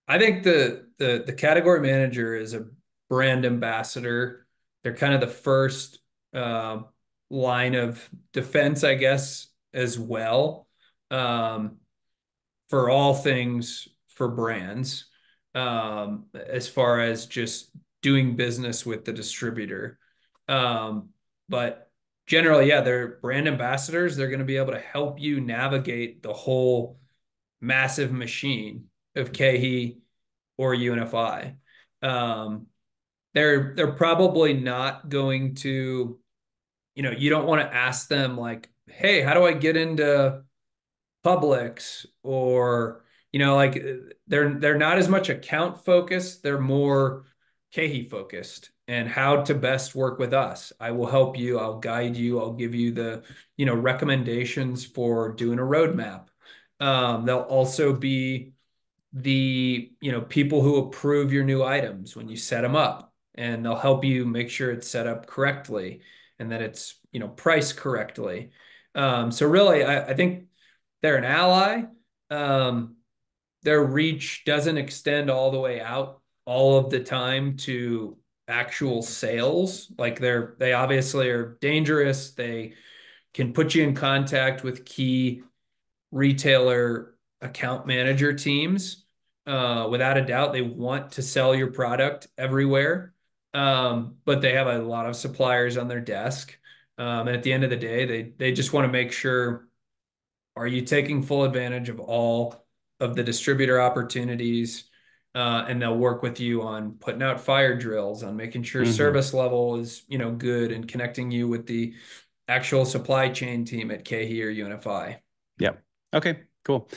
I think the category manager is a brand ambassador. They're kind of the first uh, line of defense, I guess, as well, um, for all things for brands, as far as just doing business with the distributor. But generally, yeah, they're brand ambassadors. They're going to be able to help you navigate the whole massive machine of KeHE or UNFI. Um, they're probably not going to, you don't want to ask them like, hey, how do I get into Publix? Or, like they're not as much account focused, they're more KeHE focused and how to best work with us. I will help you, I'll guide you, I'll give you the, recommendations for doing a roadmap. They'll also be the people who approve your new items when you set them up, and they'll help you make sure it's set up correctly and that it's priced correctly. So really, I think they're an ally. um, their reach doesn't extend all the way out all of the time to actual sales. Like they obviously are dangerous. They can put you in contact with key retailer account manager teams. Without a doubt, they want to sell your product everywhere, but they have a lot of suppliers on their desk. And at the end of the day, they just want to make sure, are you taking full advantage of all of the distributor opportunities? And they'll work with you on putting out fire drills, on making sure Mm-hmm. service level is good, and connecting you with the actual supply chain team at KeHE or UNFI. Yep. Okay, cool.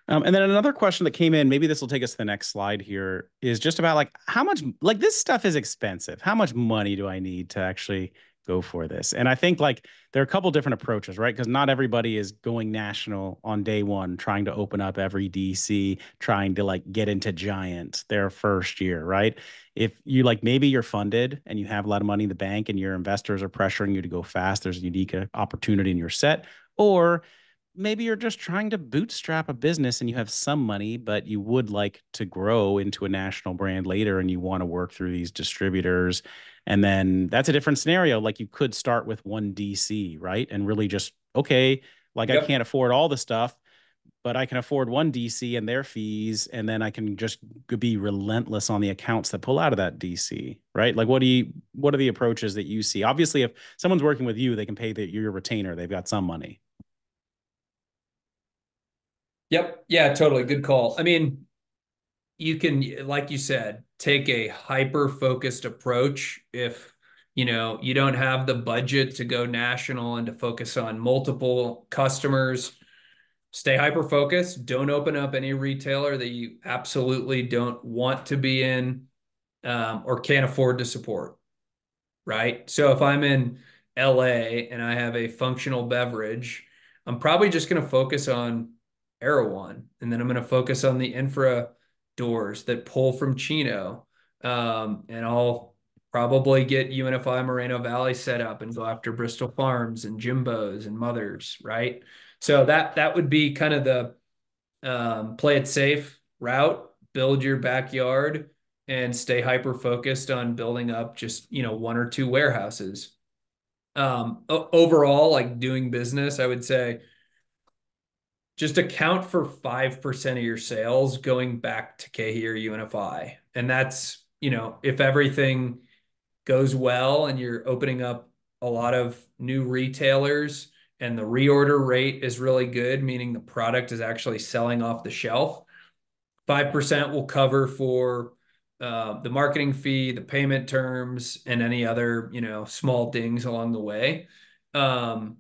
And then another question that came in, maybe this will take us to the next slide here, is just about like how much, like this stuff is expensive. How much money do I need to actually go for this? And I think like there are a couple different approaches, right? Because not everybody is going national on day one, trying to open up every DC, trying to like get into giant their first year, right? If you like maybe you're funded and you have a lot of money in the bank and your investors are pressuring you to go fast, there's a unique opportunity in your set. Or maybe you're just trying to bootstrap a business and you have some money, but you would like to grow into a national brand later and you want to work through these distributors. And then that's a different scenario. Like you could start with one DC, right? And really just, okay, like I can't Yep. afford all the stuff, but I can afford one DC and their fees. And then I can just be relentless on the accounts that pull out of that DC, right? Like what are the approaches that you see? Obviously, if someone's working with you, they can pay your retainer. They've got some money. Yep. Yeah, totally. Good call. I mean, you can, like you said, take a hyper focused approach if you don't have the budget to go national and to focus on multiple customers. Stay hyper focused. Don't open up any retailer that you absolutely don't want to be in, or can't afford to support, right? So if I'm in LA and I have a functional beverage, I'm probably just going to focus on Erewhon, and then I'm going to focus on the infra doors that pull from Chino. And I'll probably get UNFI Moreno Valley set up and go after Bristol Farms and Jimbo's and Mothers, right? So that would be kind of the play it safe route, build your backyard, and stay hyper focused on building up just, one or two warehouses. Overall, like doing business, I would say just account for 5% of your sales going back to KeHE or UNFI. And that's, if everything goes well and you're opening up a lot of new retailers and the reorder rate is really good, meaning the product is actually selling off the shelf, 5% will cover for the marketing fee, the payment terms, and any other, small dings along the way. Um,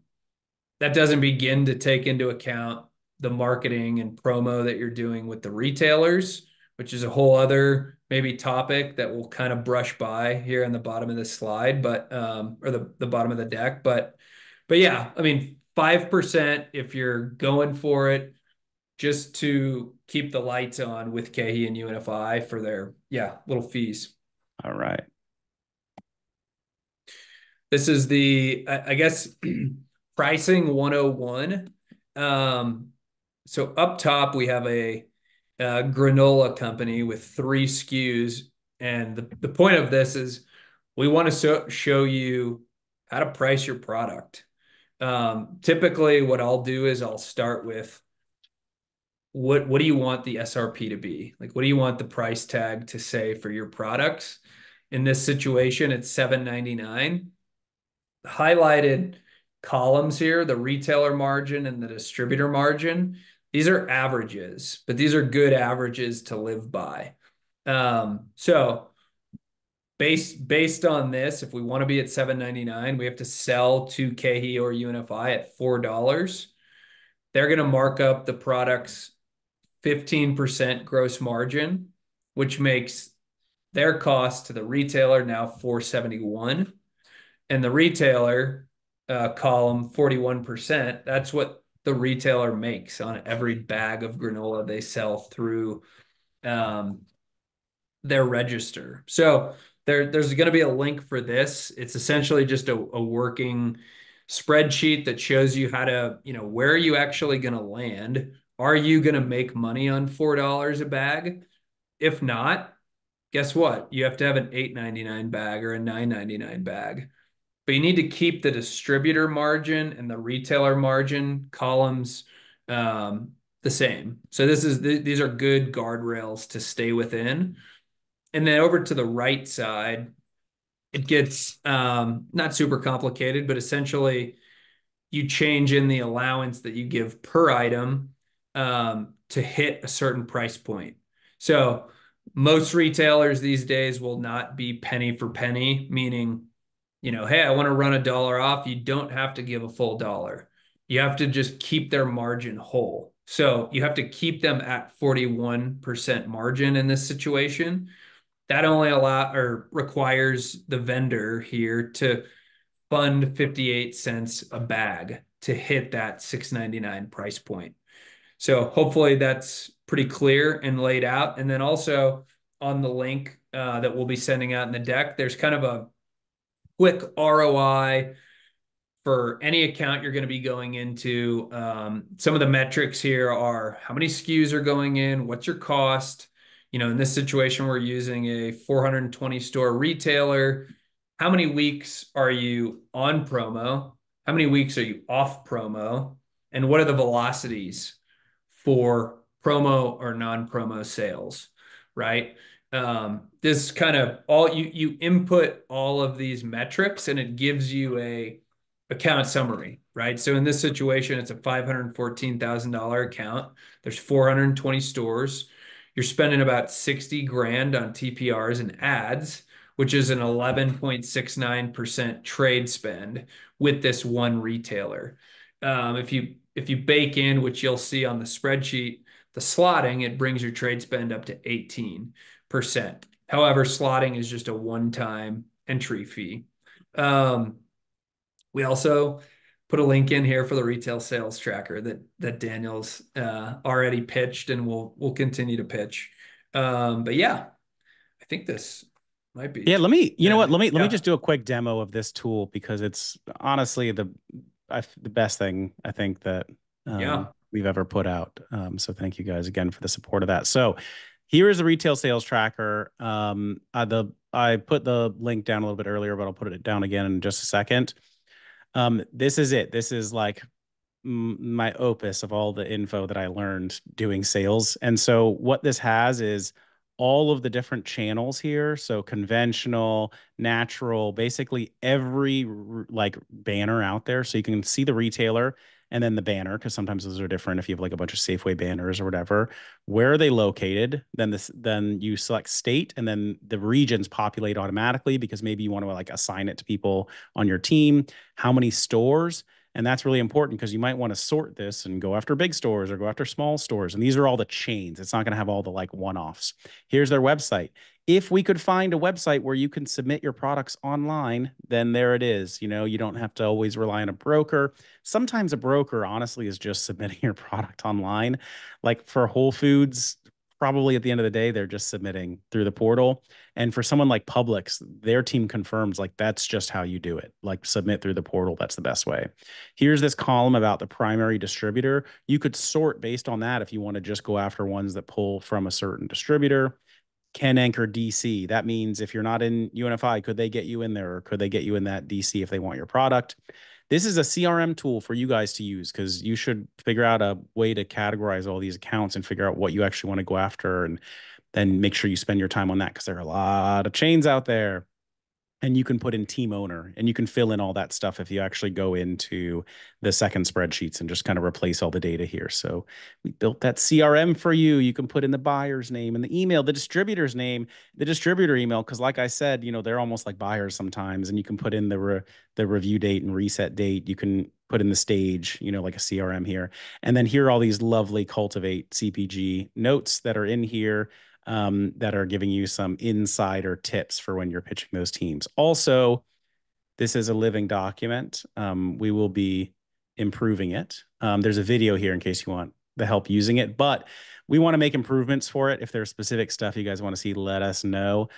that doesn't begin to take into account the marketing and promo that you're doing with the retailers, which is a whole other maybe topic that we'll kind of brush by here on the bottom of this slide, but or the bottom of the deck. But yeah, I mean, 5% if you're going for it just to keep the lights on with KeHE and UNFI for their little fees. All right. This is the, I guess, pricing 101. So up top, we have a granola company with 3 SKUs. And the point of this is we want to show you how to price your product. Typically, what I'll do is I'll start with what do you want the SRP to be? Like, what do you want the price tag to say for your products? In this situation, it's $7.99. Highlighted columns here, the retailer margin and the distributor margin, these are averages, but these are good averages to live by. So based on this, if we want to be at $7.99, we have to sell to KeHE or UNFI at $4. They're going to mark up the product's 15% gross margin, which makes their cost to the retailer now $4.71. And the retailer column 41%. That's what the retailer makes on every bag of granola they sell through their register. So there's going to be a link for this. It's essentially just a working spreadsheet that shows you how to, where are you actually going to land? Are you going to make money on $4 a bag? If not, guess what? You have to have an $8.99 bag or a $9.99 bag. But you need to keep the distributor margin and the retailer margin columns the same. So these are good guardrails to stay within. And then over to the right side, it gets not super complicated, but essentially you change in the allowance that you give per item to hit a certain price point. So most retailers these days will not be penny for penny, meaning, hey, I want to run $1 off. You don't have to give a full dollar. You have to just keep their margin whole. So you have to keep them at 41% margin in this situation. That only requires the vendor here to fund 58 cents a bag to hit that $6.99 price point. So hopefully that's pretty clear and laid out. And then also on the link that we'll be sending out in the deck, there's kind of a quick ROI for any account you're going to be going into. Some of the metrics here are how many SKUs are going in, what's your cost. In this situation, we're using a 420 store retailer. How many weeks are you on promo? How many weeks are you off promo? And what are the velocities for promo or non-promo sales, right? This kind of you input all of these metrics and it gives you a account summary, right? So in this situation, it's a $514,000 account. There's 420 stores. You're spending about 60 grand on TPRs and ads, which is an 11.69% trade spend with this one retailer. If you bake in, which you'll see on the spreadsheet, the slotting, it brings your trade spend up to 18%. However, slotting is just a one-time entry fee. We also put a link in here for the retail sales tracker that Daniel's already pitched and will continue to pitch. But yeah, I think this might be. Yeah, you know what? Let me Yeah. just do a quick demo of this tool because it's honestly the best thing I think that Yeah. we've ever put out. So thank you guys again for the support of that. So here is the retail sales tracker. I put the link down a little bit earlier, but I'll put it down again in just a second. This is it. This is like my opus of all the info that I learned doing sales. And so what this has is all of the different channels here. So conventional, natural, basically every like banner out there. So you can see the retailer and then the banner, because sometimes those are different. If you have like a bunch of Safeway banners or whatever, where are they located? Then you select state, and then the regions populate automatically because maybe you want to like assign it to people on your team. How many stores? And that's really important because you might want to sort this and go after big stores or go after small stores. And these are all the chains. It's not going to have all the like one-offs. Here's their website. If we could find a website where you can submit your products online, then there it is. You don't have to always rely on a broker. Sometimes a broker, honestly, is just submitting your product online. Like for Whole Foods, probably at the end of the day, they're just submitting through the portal. And for someone like Publix, their team confirms like that's just how you do it. Like submit through the portal. That's the best way. Here's this column about the primary distributor. You could sort based on that if you want to just go after ones that pull from a certain distributor. Can anchor DC. That means if you're not in UNFI, could they get you in there, or could they get you in that DC if they want your product? This is a CRM tool for you guys to use because you should figure out a way to categorize all these accounts and figure out what you actually want to go after, and then make sure you spend your time on that because there are a lot of chains out there. And you can put in team owner, and you can fill in all that stuff if you actually go into the second spreadsheets and just kind of replace all the data here. So we built that CRM for you. You can put in the buyer's name and the email, the distributor's name, the distributor email, because like I said, they're almost like buyers sometimes. And you can put in the review date and reset date. You can put in the stage, like a CRM here. And then here are all these lovely Cultivate CPG notes that are in here, that are giving you some insider tips for when you're pitching those teams. Also, this is a living document. We will be improving it. There's a video here in case you want the help using it, but we want to make improvements for it. If there's specific stuff you guys want to see, let us know.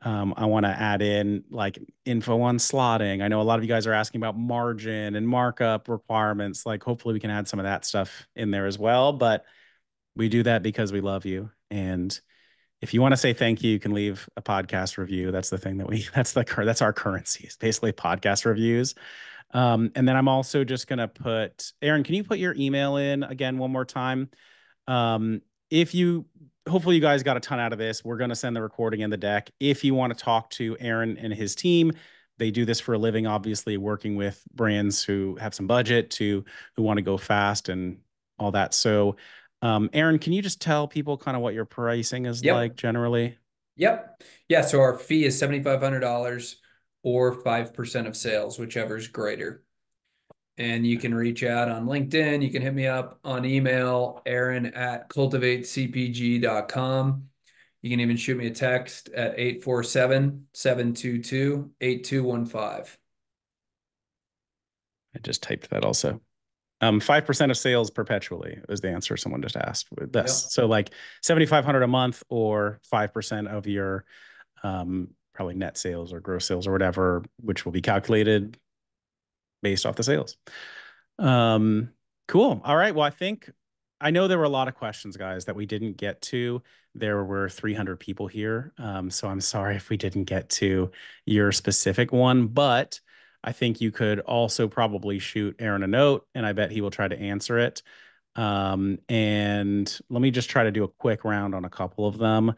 I want to add in like info on slotting. I know a lot of you guys are asking about margin and markup requirements. Like hopefully we can add some of that stuff in there as well, but we do that because we love you. And if you want to say thank you, you can leave a podcast review. That's the thing that's our currency. It's basically podcast reviews. And then I'm also just going to put, Aaron, can you put your email in again one more time? Um, if you, hopefully you guys got a ton out of this. We're going to send the recording in the deck. If you want to talk to Aaron and his team, they do this for a living, obviously working with brands who have some budget who want to go fast and all that. So, Aaron, can you just tell people kind of what your pricing is like Yep. generally? Yep. Yeah. So our fee is $7,500 or 5% of sales, whichever is greater. And you can reach out on LinkedIn. You can hit me up on email, Aaron at cultivatecpg.com. You can even shoot me a text at 847-722-8215. I just typed that also. 5% of sales perpetually was the answer someone just asked with this. Yep. So like 7,500 a month or 5% of your probably net sales or gross sales or whatever, which will be calculated based off the sales. Um, cool. All right. Well, I know there were a lot of questions, guys, that we didn't get to. There were 300 people here. So I'm sorry if we didn't get to your specific one, but I think you could also probably shoot Aaron a note, and I bet he will try to answer it. And let me just try to do a quick round on a couple of them.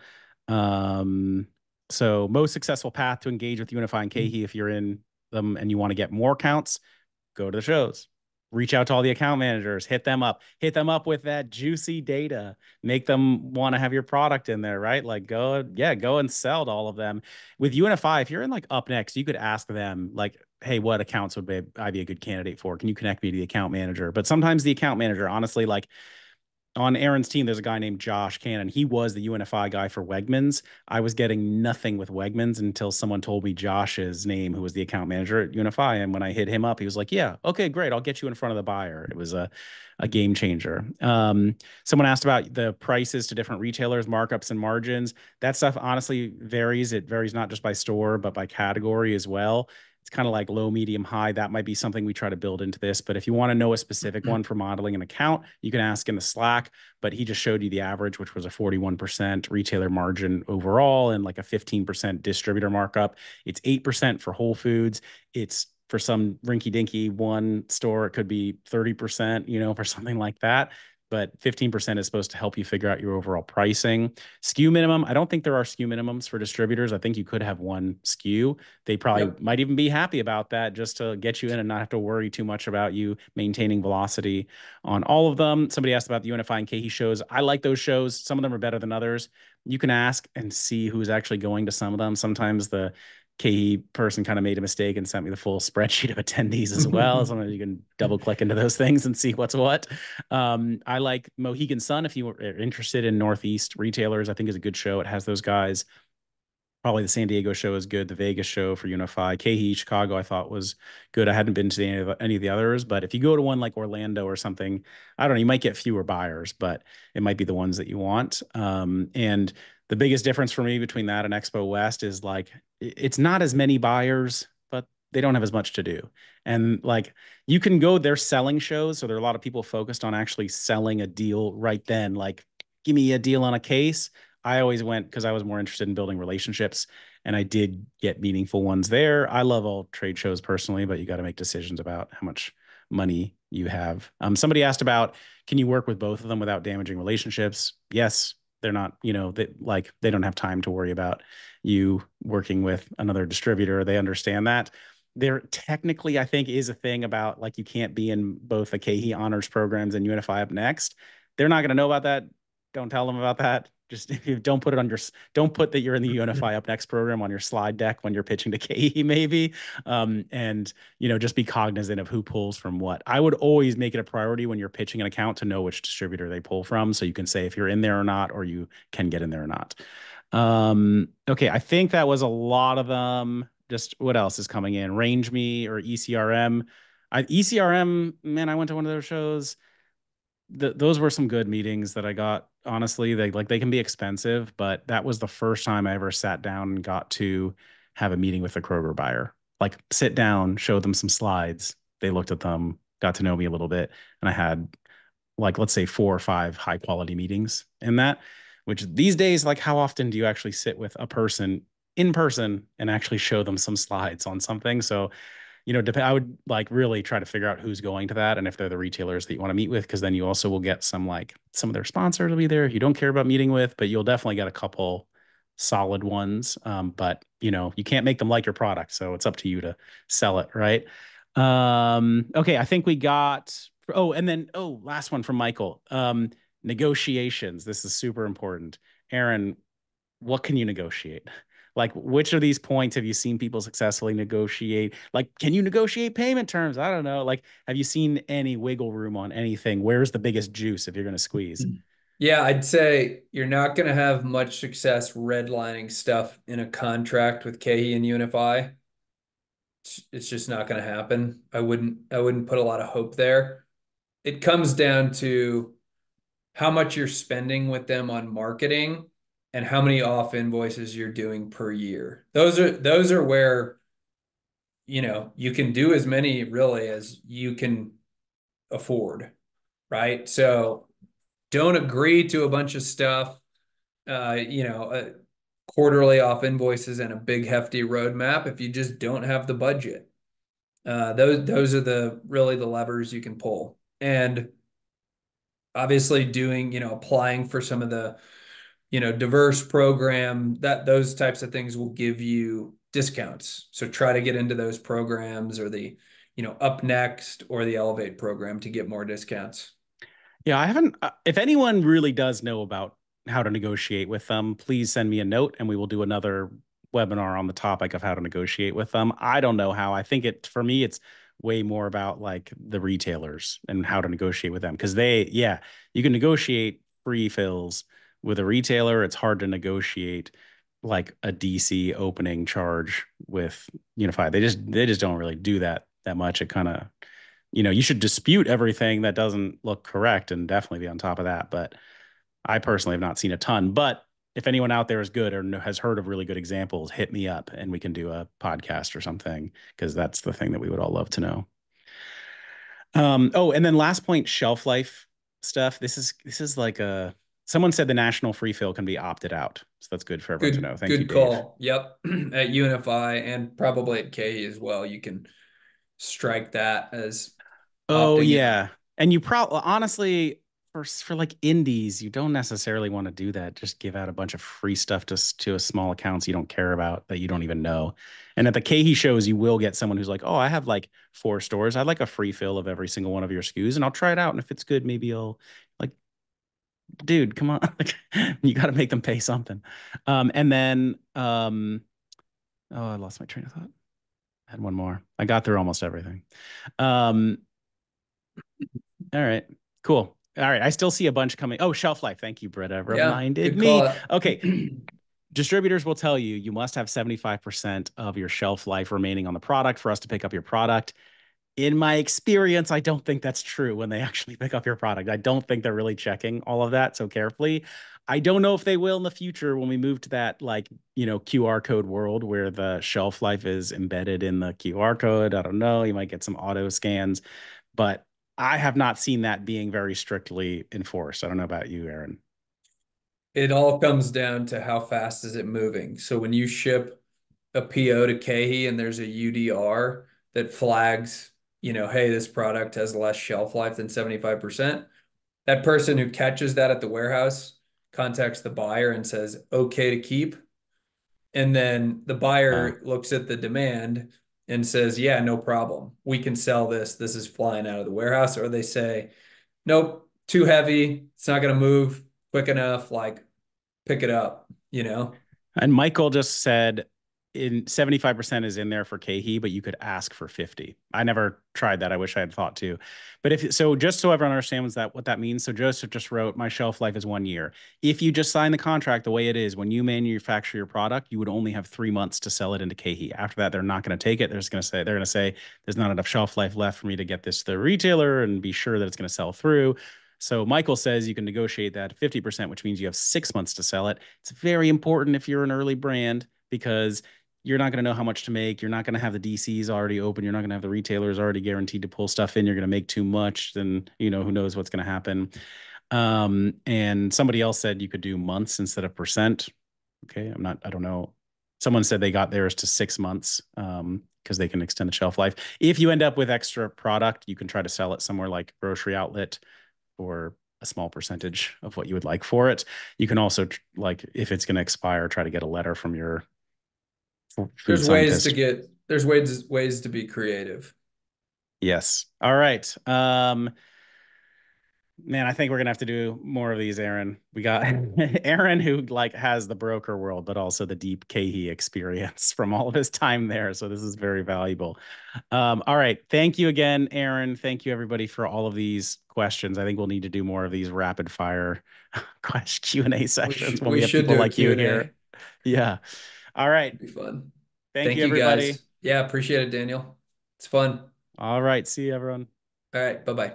Um, so most successful path to engage with UNFI and KeHE if you're in them and you want to get more counts, go to the shows, reach out to all the account managers, hit them up with that juicy data, make them want to have your product in there, right? Like go and sell to all of them. With UNFI, if you're in like up next, you could ask them like, hey, what accounts would I be a good candidate for? Can you connect me to the account manager? But sometimes the account manager, honestly, like on Aaron's team, there's a guy named Josh Cannon. He was the UNFI guy for Wegmans. I was getting nothing with Wegmans until someone told me Josh's name, who was the account manager at UNFI. And when I hit him up, he was like, yeah, okay, great. I'll get you in front of the buyer. It was a game changer. Someone asked about the prices to different retailers, markups and margins. That stuff honestly varies. It varies not just by store, but by category as well. It's kind of like low, medium, high. That might be something we try to build into this. But if you want to know a specific one for modeling an account, you can ask in the Slack. But he just showed you the average, which was a 41% retailer margin overall and like a 15% distributor markup. It's 8% for Whole Foods. It's for some rinky dinky one store, it could be 30%, for something like that. But 15% is supposed to help you figure out your overall pricing. SKU minimum, I don't think there are SKU minimums for distributors. I think you could have one SKU. They probably Yep. might even be happy about that just to get you in and not have to worry too much about you maintaining velocity on all of them. Somebody asked about the UNFI and KeHE shows. I like those shows. Some of them are better than others. You can ask and see who's actually going to some of them. Sometimes the KeHE person kind of made a mistake and sent me the full spreadsheet of attendees as well. Sometimes you can double click into those things and see what's what. I like Mohegan Sun if you were interested in Northeast retailers. I think is a good show. It has those guys. Probably the San Diego show is good. The Vegas show for UNFI, KeHE Chicago, I thought was good. I hadn't been to any of the others, but if you go to one like Orlando or something, I don't know, you might get fewer buyers, but it might be the ones that you want. And the biggest difference for me between that and Expo West is like it's not as many buyers, but they don't have as much to do. And like you can go, they're selling shows, so there are a lot of people focused on actually selling a deal right then. Like, give me a deal on a case. I always went because I was more interested in building relationships, and I did get meaningful ones there. I love all trade shows personally, but you got to make decisions about how much money you have. Somebody asked about, can you work with both of them without damaging relationships? Yes, they're not, they don't have time to worry about you working with another distributor. They understand that. There technically, I think, is a thing about like you can't be in both the KeHE honors programs and UNFI up next. They're not going to know about that. Don't tell them about that. Just if you don't put it on your, don't put that you're in the UNFI Up Next program on your slide deck when you're pitching to KeHE, maybe. And just be cognizant of who pulls from what. I would always make it a priority when you're pitching an account to know which distributor they pull from, so you can say if you're in there or not, or you can get in there or not. Okay, I think that was a lot of them. Just what else is coming in? Range Me or ECRM. ECRM, man, I went to one of those shows. Those were some good meetings that I got. Honestly, they can be expensive, but that was the first time I ever sat down and got to have a meeting with a Kroger buyer. Like sit down, show them some slides. They looked at them, got to know me a little bit, and I had like let's say 4 or 5 high quality meetings in that. Which these days, like how often do you actually sit with a person in person and actually show them some slides on something? So I would like really try to figure out who's going to that and if they're the retailers that you want to meet with, because then you also will get some of their sponsors will be there you don't care about meeting with, but you'll definitely get a couple solid ones. But you can't make them like your product, so it's up to you to sell it, right? Okay, I think we got. Oh, and then last one from Michael. Negotiations. This is super important. Aaron, what can you negotiate? Like, which of these points have you seen people successfully negotiate? Like, can you negotiate payment terms? I don't know. Like, have you seen any wiggle room on anything? Where's the biggest juice if you're going to squeeze? Yeah, I'd say you're not going to have much success redlining stuff in a contract with KeHE and UNFI. It's just not going to happen. I wouldn't put a lot of hope there. It comes down to how much you're spending with them on marketing and how many off invoices you're doing per year. Those are where, you can do as many really as you can afford, right? So don't agree to a bunch of stuff, uh, you know, uh, quarterly off invoices and a big hefty roadmap if you just don't have the budget. Those are really the levers you can pull. And obviously doing, applying for some of the, diverse program, that those types of things will give you discounts. So try to get into those programs or the, Up Next or the Elevate program to get more discounts. Yeah, I haven't. If anyone really does know about how to negotiate with them, please send me a note and we will do another webinar on the topic of how to negotiate with them. I don't know how. I think for me, it's way more about like the retailers and how to negotiate with them because yeah, you can negotiate free fills with a retailer. It's hard to negotiate like a DC opening charge with Unified. They just don't really do that much. It kind of you should dispute everything that doesn't look correct and definitely be on top of that. But I personally have not seen a ton. But if anyone out there is good or has heard of really good examples, hit me up and we can do a podcast or something because that's the thing that we would all love to know. And then last point, shelf life stuff. This is like someone said the national free fill can be opted out. So that's good for everyone to Good, know. Thank you, good Dave. call. Yep. At UNFI and probably at KeHE as well. You can strike that as Oh opting out. yeah. And you probably honestly for like indies, you don't necessarily want to do that. Just give out a bunch of free stuff to small accounts you don't care about that you don't even know. And at the KeHE shows, you will get someone who's like, "Oh, I have like 4 stores. I'd like a free fill of every single one of your SKUs, and I'll try it out. And if it's good, maybe I'll like, dude, come on, like, you got to make them pay something." And then, oh, I lost my train of thought. I had one more. I got through almost everything. Um, All right. Cool. All right. I still see a bunch coming. Oh, shelf life. Thank you, Britta. Yeah, Reminded good me. call Okay. out. Distributors will tell you you must have 75% of your shelf life remaining on the product for us to pick up your product. In my experience, I don't think that's true when they actually pick up your product. I don't think they're really checking all of that so carefully. I don't know if they will in the future when we move to that like, QR code world where the shelf life is embedded in the QR code. I don't know. You might get some auto scans, but I have not seen that being very strictly enforced. I don't know about you, Aaron. It all comes down to how fast is it moving. So when you ship a PO to KeHE and there's a UDR that flags, hey, this product has less shelf life than 75%, that person who catches that at the warehouse contacts the buyer and says, okay to keep. And then the Uh, buyer looks at the demand and says, yeah, no problem. We can sell this. This is flying out of the warehouse. Or they say, nope, too heavy. It's not going to move quick enough. Like, pick it up. And Michael just said in 75% is in there for KeHE, but you could ask for 50. I never tried that. I wish I had thought to. But if so, just so everyone understands that what that means. So Joseph just wrote, my shelf life is 1 year. If you just sign the contract the way it is, when you manufacture your product, you would only have 3 months to sell it into KeHE. After that, they're not going to take it. They're going to say, there's not enough shelf life left for me to get this to the retailer and be sure that it's going to sell through. So Michael says you can negotiate that 50%, which means you have 6 months to sell it. It's very important if you're an early brand because you're not going to know how much to make. You're not going to have the DCs already open. You're not going to have the retailers already guaranteed to pull stuff in. You're going to make too much. Then, who knows what's going to happen. And somebody else said you could do months instead of percent. Okay. I don't know. Someone said they got theirs to 6 months because they can extend the shelf life. If you end up with extra product, you can try to sell it somewhere like grocery outlet for a small percentage of what you would like for it. You can also like if it's going to expire, try to get a letter from your food scientist. There's ways to be creative. Yes. All right. Man, I think we're gonna have to do more of these, Aaron. We got Aaron who like has the broker world, but also the deep KeHE experience from all of his time there. So this is very valuable. All right. Thank you again, Aaron. Thank you everybody for all of these questions. I think we'll need to do more of these rapid fire question Q&A We sessions should when we we have should people do a like you Q&A. here. Yeah. All right. It'd be fun. Thank you, Thank you everybody. guys. Yeah, appreciate it, Daniel. It's fun. All right. See you, everyone. All right, bye-bye.